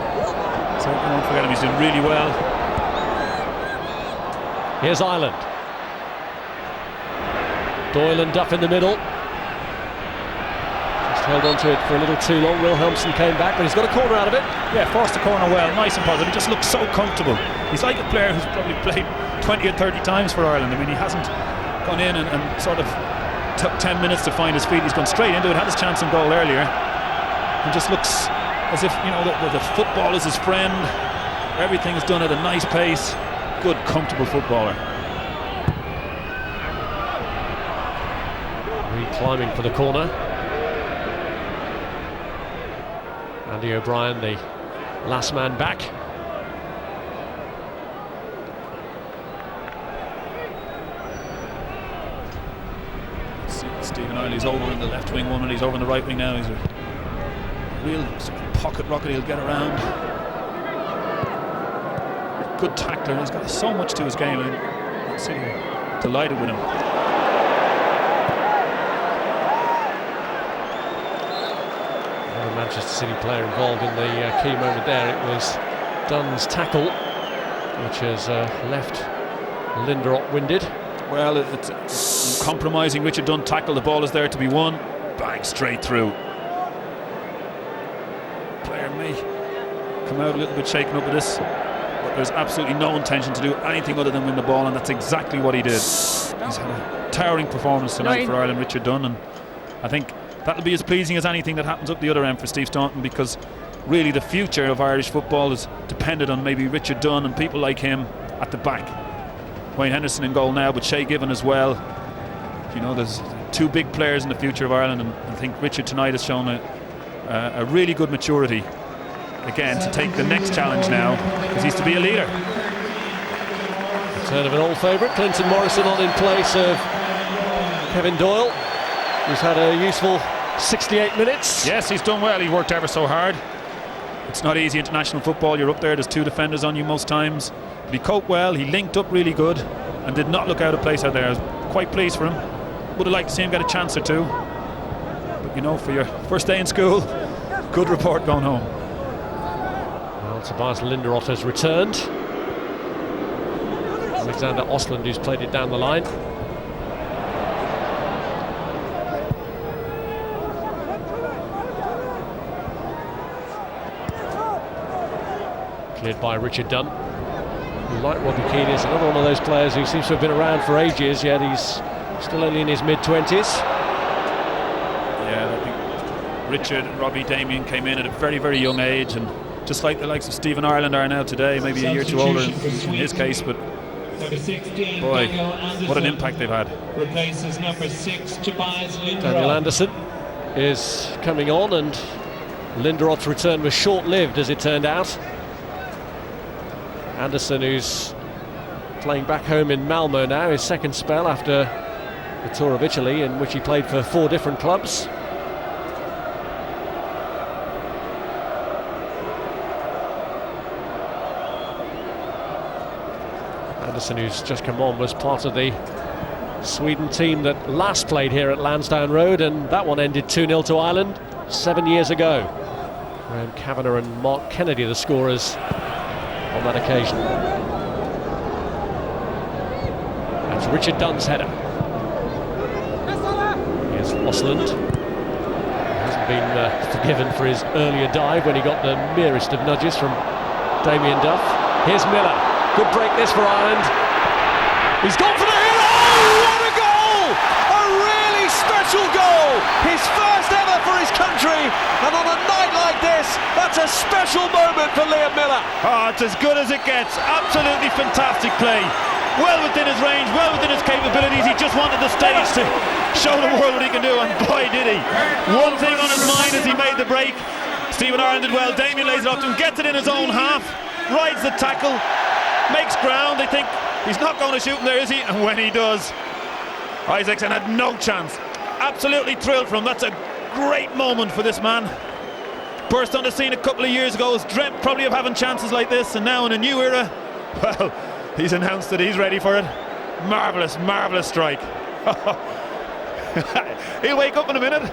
so don't forget him, he's doing really well. Here's Ireland. Doyle and Duff in the middle. Just held on to it for a little too long. Wilhelmsen came back, but he's got a corner out of it. Yeah, forced the corner well, nice and positive. He just looks so comfortable. He's like a player who's probably played 20 or 30 times for Ireland. I mean, he hasn't gone in and sort of took 10 minutes to find his feet. He's gone straight into it, had his chance in goal earlier. He just looks as if, you know, the football is his friend. Everything is done at a nice pace. Good, comfortable footballer. Climbing for the corner. Andy O'Brien, the last man back. Stephen Ireland's over in the left wing one and he's over in the right wing now. He's a real pocket rocket, he'll get around. Good tackler, he's got so much to his game. I'm delighted with him. Manchester City player involved in the key moment there. It was Dunn's tackle, which has left Linderoth winded. Well, it's compromising. Richard Dunn tackle, the ball is there to be won. Bang, straight through. Player may come out a little bit shaken up with this, but there's absolutely no intention to do anything other than win the ball, and that's exactly what he did. He's had a towering performance tonight for Ireland, Richard Dunn, and I think that'll be as pleasing as anything that happens up the other end for Steve Staunton, because really the future of Irish football is dependent on maybe Richard Dunn and people like him at the back. Wayne Henderson in goal now, but Shay Given as well. You know, there's two big players in the future of Ireland, and I think Richard tonight has shown a really good maturity again to take the next challenge now, because he's to be a leader. Return of an old favourite, Clinton Morrison on in place of Kevin Doyle, who's had a useful 68 minutes. Yes, he's done well. He worked ever so hard. It's not easy international football. You're up there, there's two defenders on you most times. But he coped well, he linked up really good and did not look out of place out there. I was quite pleased for him. Would have liked to see him get a chance or two. But you know, for your first day in school, good report going home. Well, Tobias Linderoth has returned. Alexander Osland, who's played it down the line. Cleared by Richard Dunn. Like Robbie Keane is another one of those players who seems to have been around for ages, yet he's still only in his mid-20s. Yeah, I think Richard, Robbie, Damien came in at a very, very young age, and just like the likes of Stephen Ireland are now today, maybe a year too older in his case, but boy, what an impact they've had. Replaces number 6, Tobias Linderoth. Daniel Anderson is coming on, and Linderoth's return was short-lived, as it turned out. Anderson, who's playing back home in Malmo now, his second spell after the tour of Italy, in which he played for 4 different clubs. Anderson, who's just come on, was part of the Sweden team that last played here at Lansdowne Road, and that one ended 2-0 to Ireland 7 years ago. Graham Kavanagh and Mark Kennedy, the scorers on that occasion. That's Richard Dunn's header. Here's Osland. He hasn't been forgiven for his earlier dive when he got the merest of nudges from Damien Duff. Here's Miller. Good break this for Ireland. He's gone for the hit. Oh, what a goal! A really special goal. His first ever for his country. And on a night like this, that's a special moment for Liam Miller. Oh, it's as good as it gets. Absolutely fantastic play. Well within his range, well within his capabilities. He just wanted the stage to show the world what he can do, and boy did he. One thing on his mind as he made the break. Stephen Ireland did well. Damien lays it off to him, gets it in his own half, rides the tackle, makes ground. They think he's not going to shoot him there, is he? And when he does, Isaacson had no chance. Absolutely thrilled for him. That's a great moment for this man. Burst on the scene a couple of years ago, has dreamt probably of having chances like this, and now in a new era, well, he's announced that he's ready for it. Marvellous, marvellous strike. He'll wake up in a minute.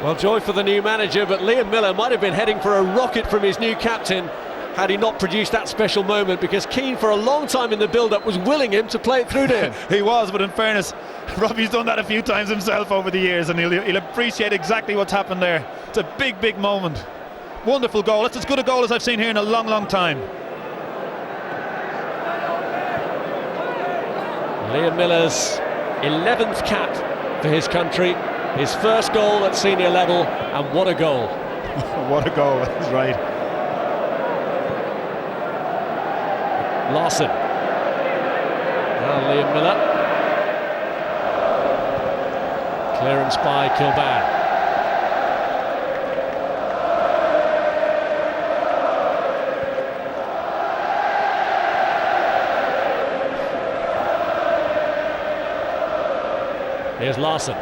Well, joy for the new manager, but Liam Miller might have been heading for a rocket from his new captain had he not produced that special moment, because Keane for a long time in the build-up was willing him to play it through to him. He was, but in fairness, Robbie's done that a few times himself over the years, and he'll appreciate exactly what's happened there. It's a big, big moment. Wonderful goal. That's as good a goal as I've seen here in a long, long time. Liam Miller's 11th cap for his country, his first goal at senior level, and what a goal. What a goal, that's right. Larson. Now Liam Miller. Clearance by Kilban. Here's Larson.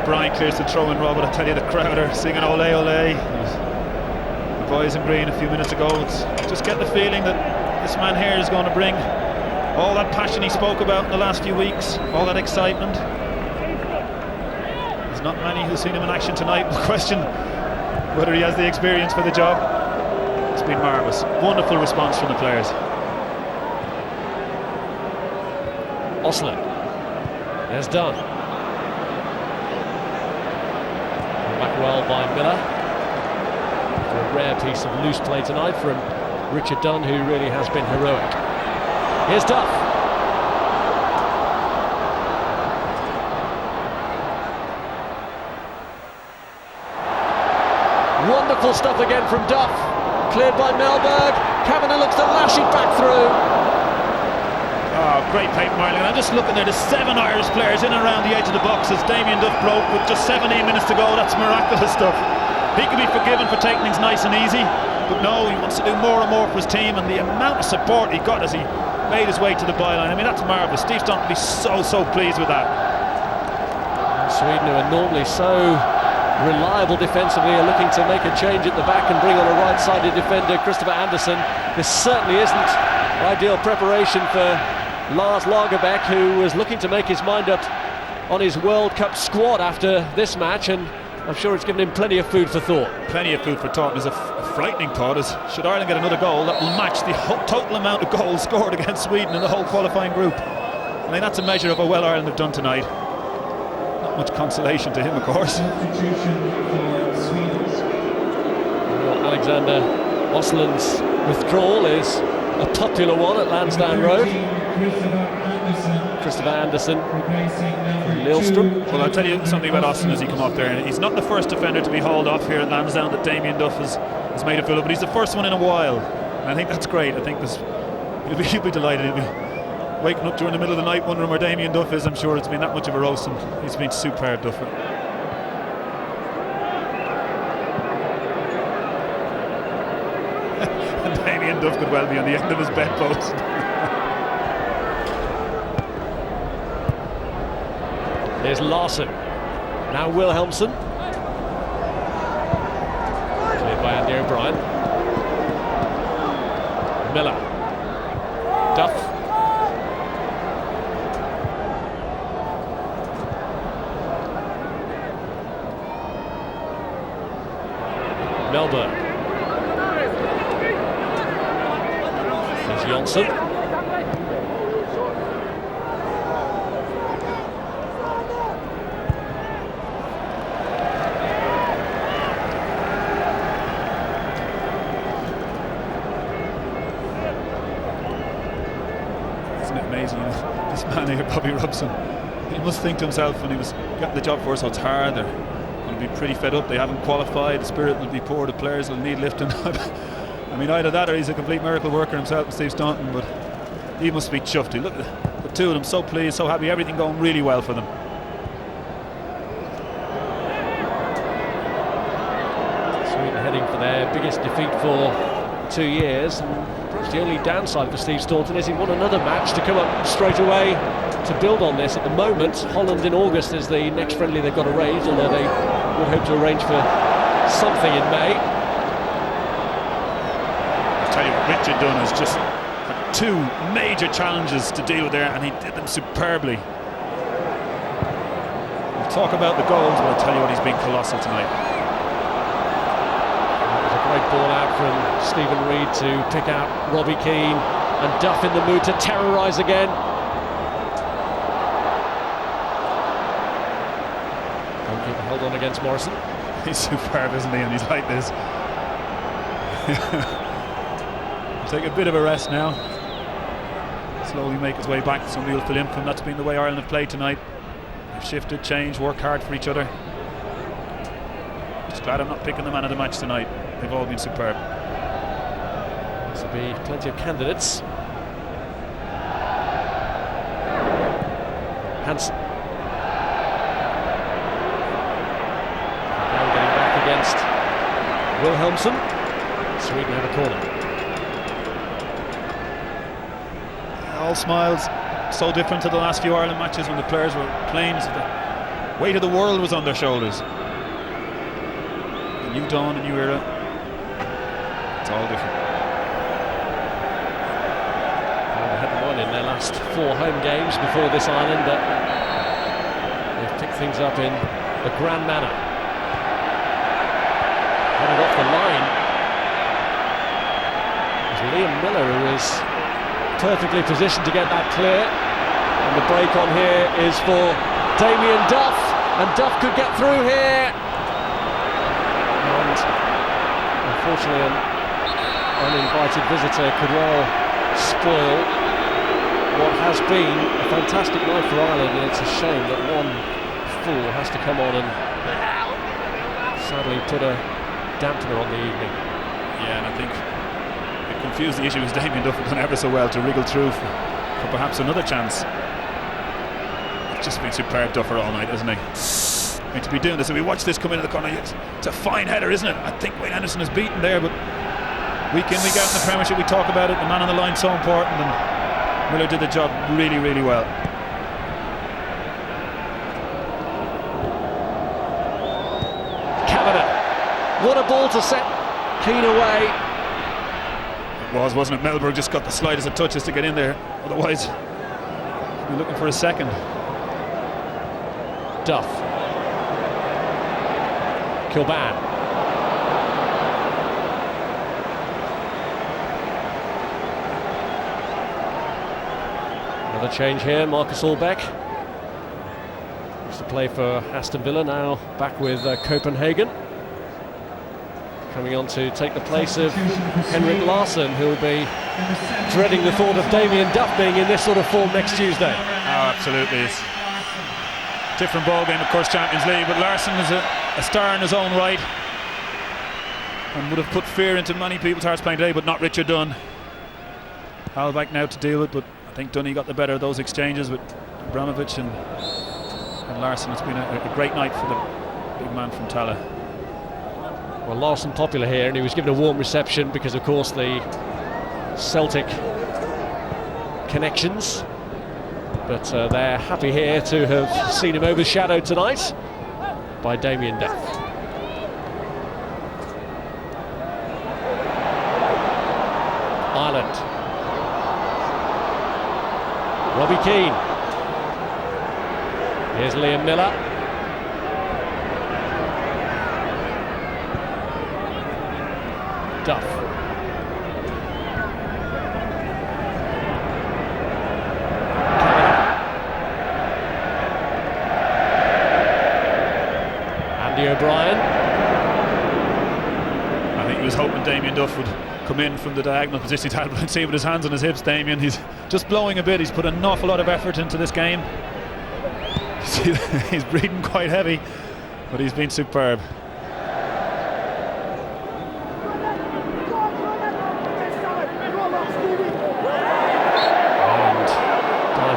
O'Brien clears the throw in, Robert. I tell you, the crowd are singing ole ole. The boys in green a few minutes ago. Just get the feeling that this man here is going to bring all that passion he spoke about in the last few weeks, all that excitement. There's not many who've seen him in action tonight. The question whether he has the experience for the job. It's been marvellous. Wonderful response from the players. Osler. There's Dunn. Back well by Miller. For a rare piece of loose play tonight from Richard Dunn, who really has been heroic. Here's Duff. Wonderful stuff again from Duff. Cleared by Melberg. Kavanagh looks to lash it back through. Oh, great play from Ireland. I'm just looking there, there's 7 Irish players in and around the edge of the box as Damien Duff broke with just 17 minutes to go. That's miraculous stuff. He could be forgiven for taking things nice and easy, but no, he wants to do more and more for his team, and the amount of support he got as he made his way to the byline, I mean, that's marvellous. Steve Staunton will be so pleased with that. Sweden, who are normally so reliable defensively, are looking to make a change at the back and bring on a right-sided defender, Christopher Anderson. This certainly isn't ideal preparation for Lars Lagerbäck, who was looking to make his mind up on his World Cup squad after this match, and I'm sure it's given him plenty of food for thought. Plenty of food for thought. There's a frightening thought is, should Ireland get another goal, that will match the total amount of goals scored against Sweden in the whole qualifying group. I mean, that's a measure of how well Ireland have done tonight. Not much consolation to him, of course. Well, Alexander Osland's withdrawal is a popular one at Lansdowne Road. Christopher Anderson from Lillestrøm. Well, I'll tell you something about Austin as he come off there. He's not the first defender to be hauled off here at Lansdowne that Damien Duff has made a fool of, but he's the first one in a while. And I think that's great. I think he'll be delighted. He'll be waking up during the middle of the night wondering where Damien Duff is. I'm sure it's been that much of a roast, and he's been superb, Duff. And Damien Duff could well be on the end of his bedpost. Here's Larson. Now Wilhelmsen. Cleared by Andy O'Brien. Miller. Duff. Melbourne. There's Jonsson. Isn't it amazing? This man here, Bobby Robson, he must think to himself when he was getting the job for us, so it's hard. They're going to be pretty fed up. They haven't qualified. The spirit will be poor. The players will need lifting. I mean, either that or he's a complete miracle worker himself, Steve Staunton. But he must be chuffed. Look at the two of them, so pleased, so happy. Everything going really well for them. Sweden heading for their biggest defeat for 2 years. And perhaps the only downside for Steve Staunton is he won another match to come up straight away to build on this. At the moment, Holland in August is the next friendly they've got arranged, although they would hope to arrange for something in May. I'll tell you what, Richard Dunn has just had two major challenges to deal with there, and he did them superbly. We'll talk about the goals, but I'll tell you what, he's been colossal tonight. Great ball out from Stephen Reid to pick out Robbie Keane, and Duff in the mood to terrorise again. Goalkeeper held on against Morrison. He's superb, isn't he? And he's like this. Take a bit of a rest now. Slowly make his way back. Somebody will fill in for him. That's been the way Ireland have played tonight. They've shifted, changed, worked hard for each other. Just glad I'm not picking the man of the match tonight. They've all been superb. There'll be plenty of candidates. Hansen. Now getting back against Wilhelmsen. Sweden have a corner. All smiles. So different to the last few Ireland matches when the players were playing as if the weight of the world was on their shoulders. A new dawn, a new era. It's all different. Well, they hadn't won in their last 4 home games before this Ireland, but they've picked things up in a grand manner. Headed off the line is Liam Miller, who is perfectly positioned to get that clear. And the break on here is for Damien Duff, and Duff could get through here. And unfortunately, an uninvited visitor could well spoil what has been a fantastic night for Ireland, and it's a shame that one fool has to come on and sadly put a dampener on the evening. Yeah, and I think it confused the issue is Damien Duff has done ever so well to wriggle through for perhaps another chance. It's just been superb Duffer all night, isn't he? I mean, to be doing this, if we watch this come into the corner, it's a fine header, isn't it? I think Wayne Anderson is beaten there, but week in, week out in the Premiership, we talk about it. The man on the line so important, and Miller did the job really, really well. Kavanagh, what a ball to set Keane away. It was, wasn't it? Melberg just got the slightest of touches to get in there. Otherwise, we're looking for a second. Duff. Kilban. Another change here, Marcus Allbeck. Used to play for Aston Villa, now back with Copenhagen. Coming on to take the place of Henrik Larsson, who'll be dreading the thought of Damien Duff being in this sort of form next Tuesday. Oh, absolutely. It's a different ball game, of course, Champions League, but Larsson is a star in his own right and would have put fear into many people's hearts playing today, but not Richard Dunn. Hal back now to deal with, but I think Dunny got the better of those exchanges with Abramovich and Larsson. It's been a great night for the big man from Tala. Well, Larsson popular here, and he was given a warm reception because, of course, the Celtic connections. But they're happy here to have seen him overshadowed tonight by Damien Duff. Ireland. Robbie Keane. Here's Liam Miller. Duff. Andy O'Brien. I think he was hoping Damien Duff would come in from the diagonal position. He's had, see with his hands on his hips, Damien. He's just blowing a bit. He's put an awful lot of effort into this game. See, he's breathing quite heavy, but he's been superb.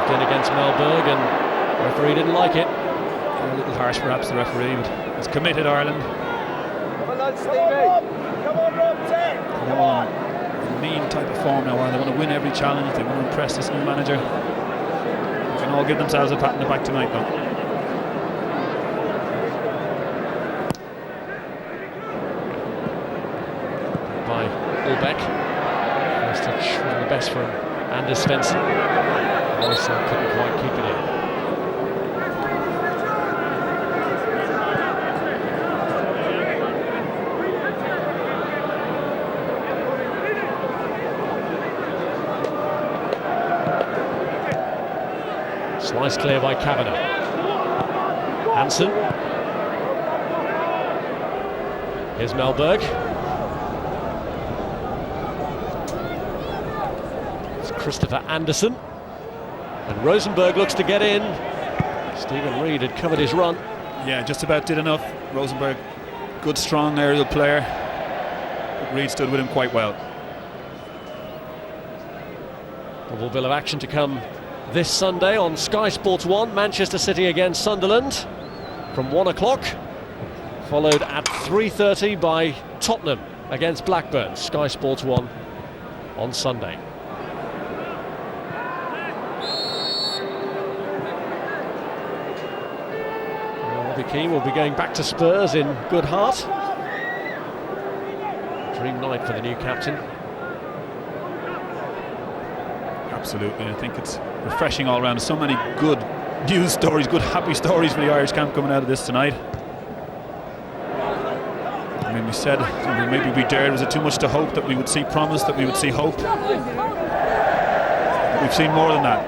In against Melberg, and the referee didn't like it. A little harsh perhaps, the referee, but has committed Ireland. Come on, Stevie. Come on, Rob. Come on. A mean type of form now, they want to win every challenge, they want to impress this new manager. They can all give themselves a pat on the back tonight though. By Ulbeck. First touch, one of the best from Anders Svensson. Also couldn't quite keep it in. Sliced clear by Kavanagh. Hansen. Here's Melberg. It's Christopher Anderson. And Rosenberg looks to get in. Stephen Reid had covered his run. Yeah, just about did enough. Rosenberg, good strong aerial player. But Reid stood with him quite well. Double bill of action to come this Sunday on Sky Sports 1. Manchester City against Sunderland from 1 o'clock. Followed at 3:30 by Tottenham against Blackburn. Sky Sports 1 on Sunday. Robbie Keane will be going back to Spurs in good heart. Dream night for the new captain. Absolutely, I think it's refreshing all around. So many good news stories, good happy stories for the Irish camp coming out of this tonight. I mean, we said, maybe we dared, was it too much to hope that we would see promise, that we would see hope? But we've seen more than that.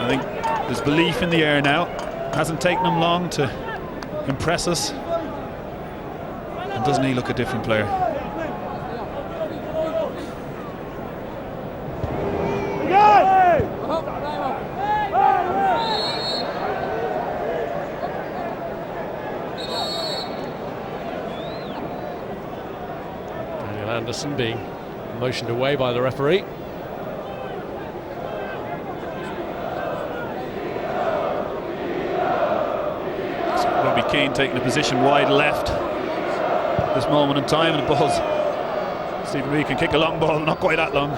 I think there's belief in the air now. It hasn't taken him long to impress us. And doesn't he look a different player? Daniel Anderson being motioned away by the referee. Robbie Keane taking a position wide left at this moment in time, and the ball's Stephen Reid can kick a long ball, not quite that long.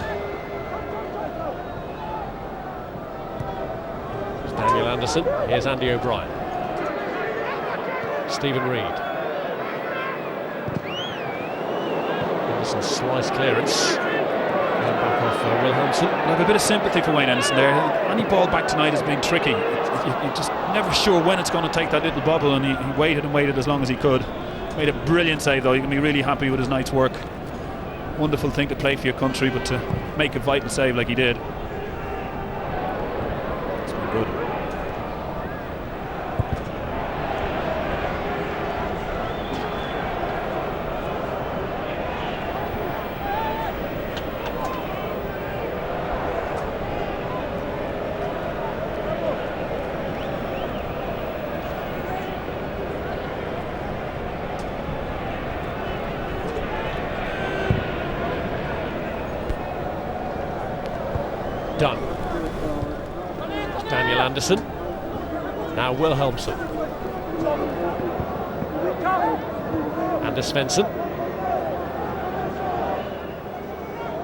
There's Daniel Anderson. Here's Andy O'Brien. Stephen Reid. Anderson's slice clearance. Back off Wilhelmsen. I have a bit of sympathy for Wayne Anderson there. Any ball back tonight has been tricky. You're just never sure when it's going to take that little bubble, and he waited and waited as long as he could. Made a brilliant save though. You can be really happy with his night's work. Wonderful thing to play for your country, but to make a vital save like he did, it's been good. Now Wilhelmsen. Anders Svensson.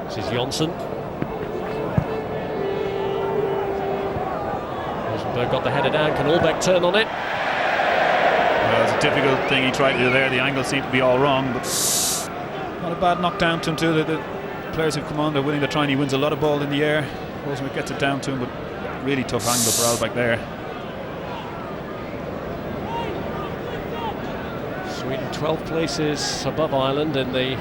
This is Jonsson. Rosenberg got the header down. Can Allbeck turn on it? Well, it's a difficult thing he tried to do there. The angles seem to be all wrong, but not a bad knockdown to him too. The players who've come on, they're willing to try, and he wins a lot of ball in the air. Rosenberg gets it down to him, but really tough angle for Allbeck there. Sweden 12 places above Ireland in the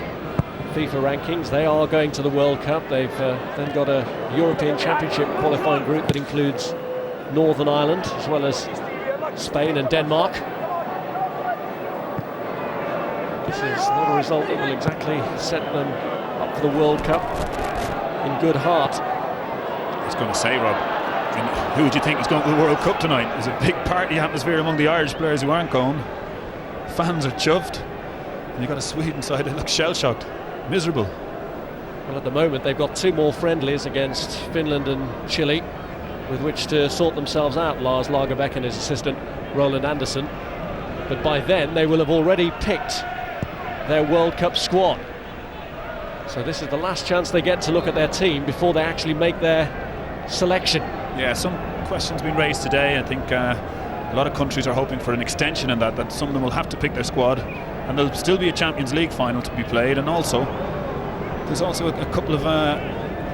FIFA rankings. They are going to the World Cup. They've then got a European Championship qualifying group that includes Northern Ireland as well as Spain and Denmark. This is not a result that will exactly set them up for the World Cup in good heart. I was going to say, Rob, I mean, who would you think is going to the World Cup tonight? There's a big party atmosphere among the Irish players who aren't going. Fans are chuffed, and you've got a Sweden side that looks shell-shocked, miserable. Well, at the moment they've got 2 more friendlies against Finland and Chile with which to sort themselves out, Lars Lagerbäck and his assistant Roland Andersson. But by then they will have already picked their World Cup squad. So this is the last chance they get to look at their team before they actually make their selection. Yeah, some questions been raised today. I think a lot of countries are hoping for an extension in that some of them will have to pick their squad, and there'll still be a Champions League final to be played. And also, there's also a couple of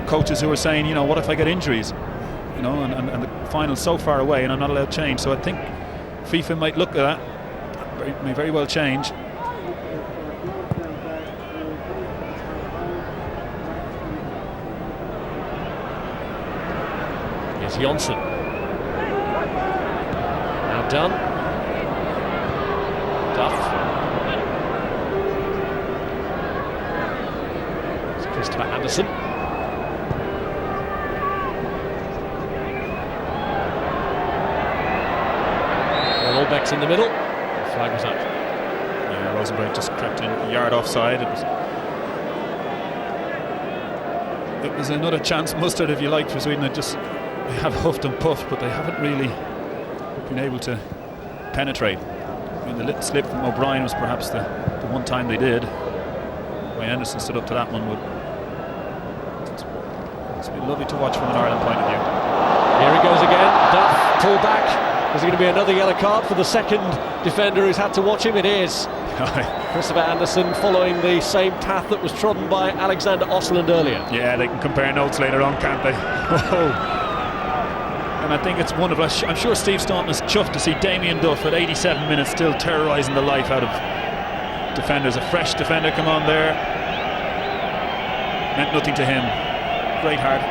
coaches who are saying, you know, what if I get injuries? You know, and the final's so far away and I'm not allowed to change. So I think FIFA might look at that. May very well change. Here's Jonsson. Now done. Duff. It's Christopher Anderson. Allbeck's in the middle. The flag was up. Yeah, Rosenberg just crept in a yard offside. It was another chance mustered, if you like, for Sweden. They have huffed and puffed, but they haven't really been able to penetrate. I mean, the little slip from O'Brien was perhaps the one time they did. Why Anderson stood up to that one. It's been lovely to watch from an Ireland point of view. Here he goes again. Duff, pull back. Is it going to be another yellow card for the second defender who's had to watch him? It is. Christopher Anderson following the same path that was trodden by Alexander Osland earlier. Yeah, they can compare notes later on, can't they? And I think it's wonderful. I'm sure Steve Staunton is chuffed to see Damien Duff at 87 minutes still terrorising the life out of defenders. A fresh defender come on there. Meant nothing to him. Great heart,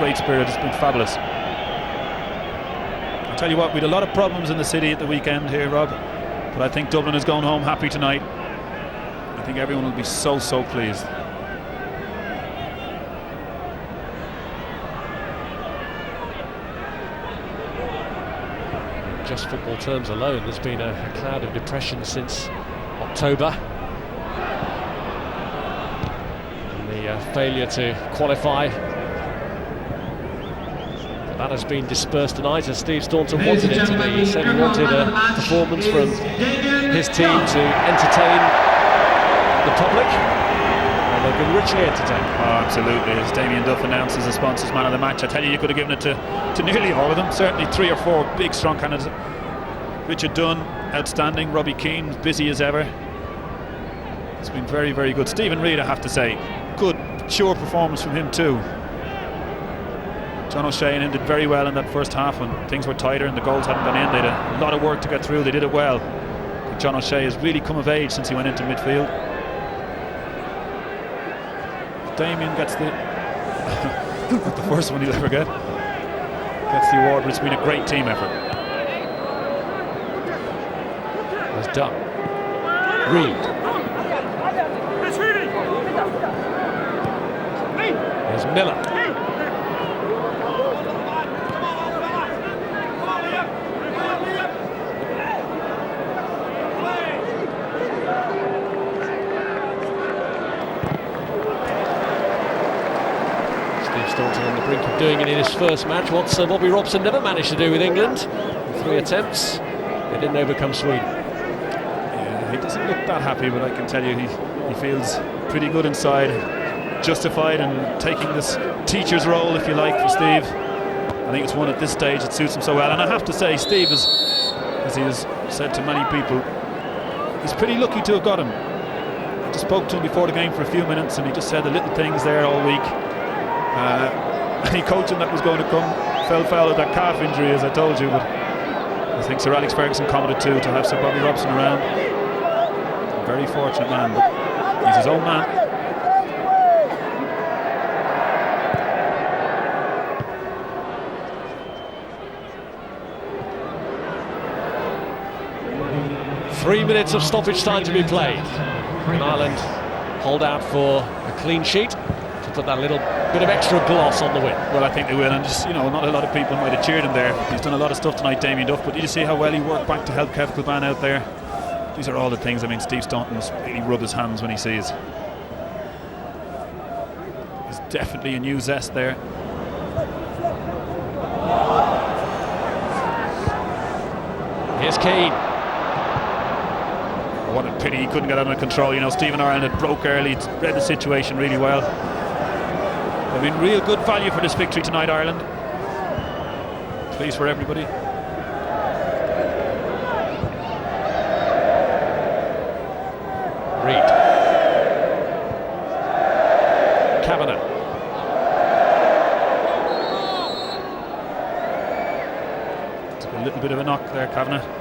great spirit. It's been fabulous. I'll tell you what, we had a lot of problems in the city at the weekend here, Rob, but I think Dublin is going home happy tonight. I think everyone will be so pleased. Just football terms alone, there's been a cloud of depression since October. And the failure to qualify. That has been dispersed tonight, as Steve Staunton wanted it to be. He said he wanted a performance from his team to entertain the public, and they've been richly entertained. Oh, absolutely. As Damien Duff announced as a sponsors man of the match, I tell you, you could have given it to nearly all of them. Certainly 3 or 4 big, strong candidates. Richard Dunn, outstanding. Robbie Keane, busy as ever. It's been very, very good. Stephen Reid, I have to say, good, sure performance from him too. John O'Shea and him did very well in that first half when things were tighter and the goals hadn't gone in. They had a lot of work to get through. They did it well. But John O'Shea has really come of age since he went into midfield. Damien gets the the first one he'll ever get. Gets the award, but it's been a great team effort. There's Duff. Reid. There's Miller. Staunton on the brink of doing it in his first match. What's Bobby Robson never managed to do with England. 3 attempts, they didn't overcome Sweden. Yeah, he doesn't look that happy, but I can tell you he feels pretty good inside. Justified in taking this teacher's role, if you like, for Steve. I think it's one at this stage that suits him so well. And I have to say, Steve, as he has said to many people, he's pretty lucky to have got him. I just spoke to him before the game for a few minutes, and he just said the little things there all week. Any coaching that was going to come fell foul of that calf injury, as I told you. But I think Sir Alex Ferguson commented too, to have Sir Bobby Robson around. A very fortunate man, but he's his own man. Three minutes of stoppage time to be played. And Ireland hold out for a clean sheet to put that little bit of extra gloss on the win. Well, I think they will, and just, you know, not a lot of people might have cheered him there. He's done a lot of stuff tonight, Damien Duff, but did you see how well he worked back to help Kev Kilban out there? These are all the things, I mean, Steve Staunton must really rub his hands when he sees. There's definitely a new zest there. Here's Keane. What a pity he couldn't get under control. You know, Stephen Ireland had broke early, read the situation really well. I mean, real good value for this victory tonight, Ireland. Pleased for everybody. Reid. Kavanagh. Took a little bit of a knock there, Kavanagh.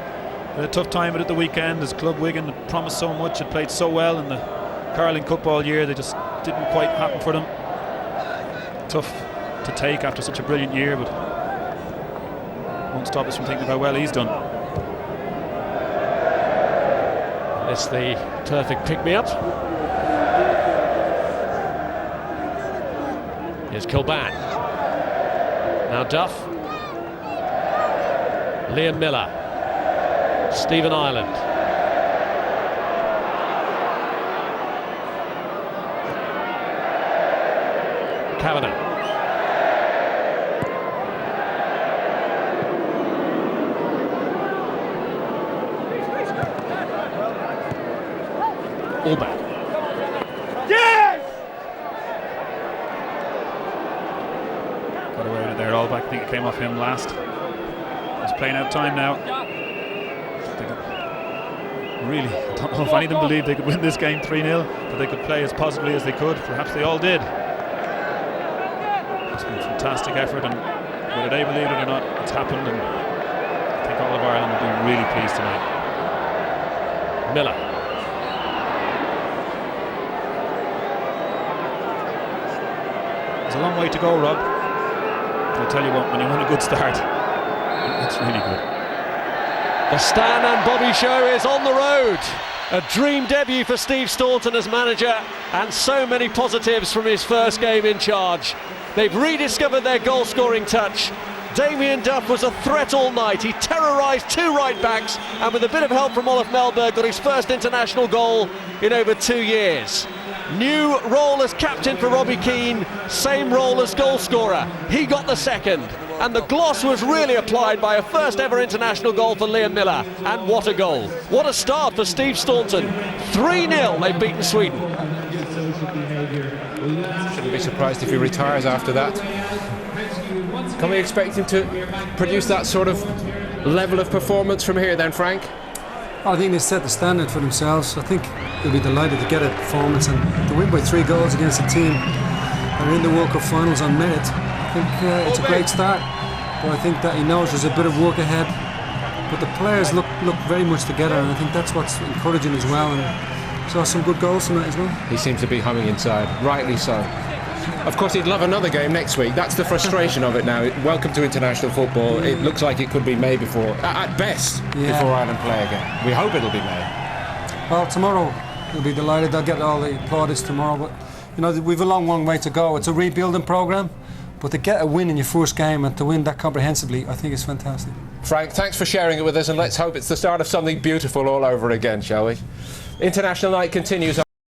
Had a tough time with it at the weekend. His club Wigan had promised so much, had played so well in the Carling Cup all year. They just didn't quite happen for them. Tough to take after such a brilliant year, but won't stop us from thinking of how well he's done. It's the perfect pick-me-up. Here's Kilban. Now Duff. Liam Miller. Stephen Ireland. Kavanagh. Allback. Yes! Got away with it there, Allback. I think it came off him last. He's playing out time now. Really, I don't know if any of them believed they could win this game 3-0, but they could play as positively as they could. Perhaps they all did. It's been a fantastic effort, and whether they believe it or not, it's happened, and I think all of Ireland will be really pleased tonight. Miller. There's a long way to go, Rob. But I'll tell you what, when you want a good start, it's really good. The Stan and Bobby show is on the road. A dream debut for Steve Staunton as manager, and so many positives from his first game in charge. They've rediscovered their goal-scoring touch. Damien Duff was a threat all night. He terrorised 2 right-backs, and with a bit of help from Olaf Melberg, got his first international goal in over 2 years. New role as captain for Robbie Keane, same role as goal-scorer. He got the second. And the gloss was really applied by a first ever international goal for Liam Miller. And what a goal. What a start for Steve Staunton. 3-0, they've beaten Sweden. Shouldn't be surprised if he retires after that. Can we expect him to produce that sort of level of performance from here then, Frank? I think they set the standard for themselves. I think they'll be delighted to get a performance and to win by 3 goals against a team that are in the World Cup finals on merit. I think it's a great start, but I think that he knows there's a bit of work ahead. But the players look very much together, and I think that's what's encouraging as well. And saw some good goals tonight as well. He seems to be humming inside, rightly so. Of course, he'd love another game next week. That's the frustration of it now. Welcome to international football. It looks like it could be May before, at best, before Ireland play again. We hope it'll be May. Well, tomorrow we'll be delighted. I'll get all the plaudits tomorrow, but you know, we've a long way to go. It's a rebuilding programme, but to get a win in your first game and to win that comprehensively, I think it's fantastic. Frank, thanks for sharing it with us, and let's hope it's the start of something beautiful all over again, shall we? International night continues.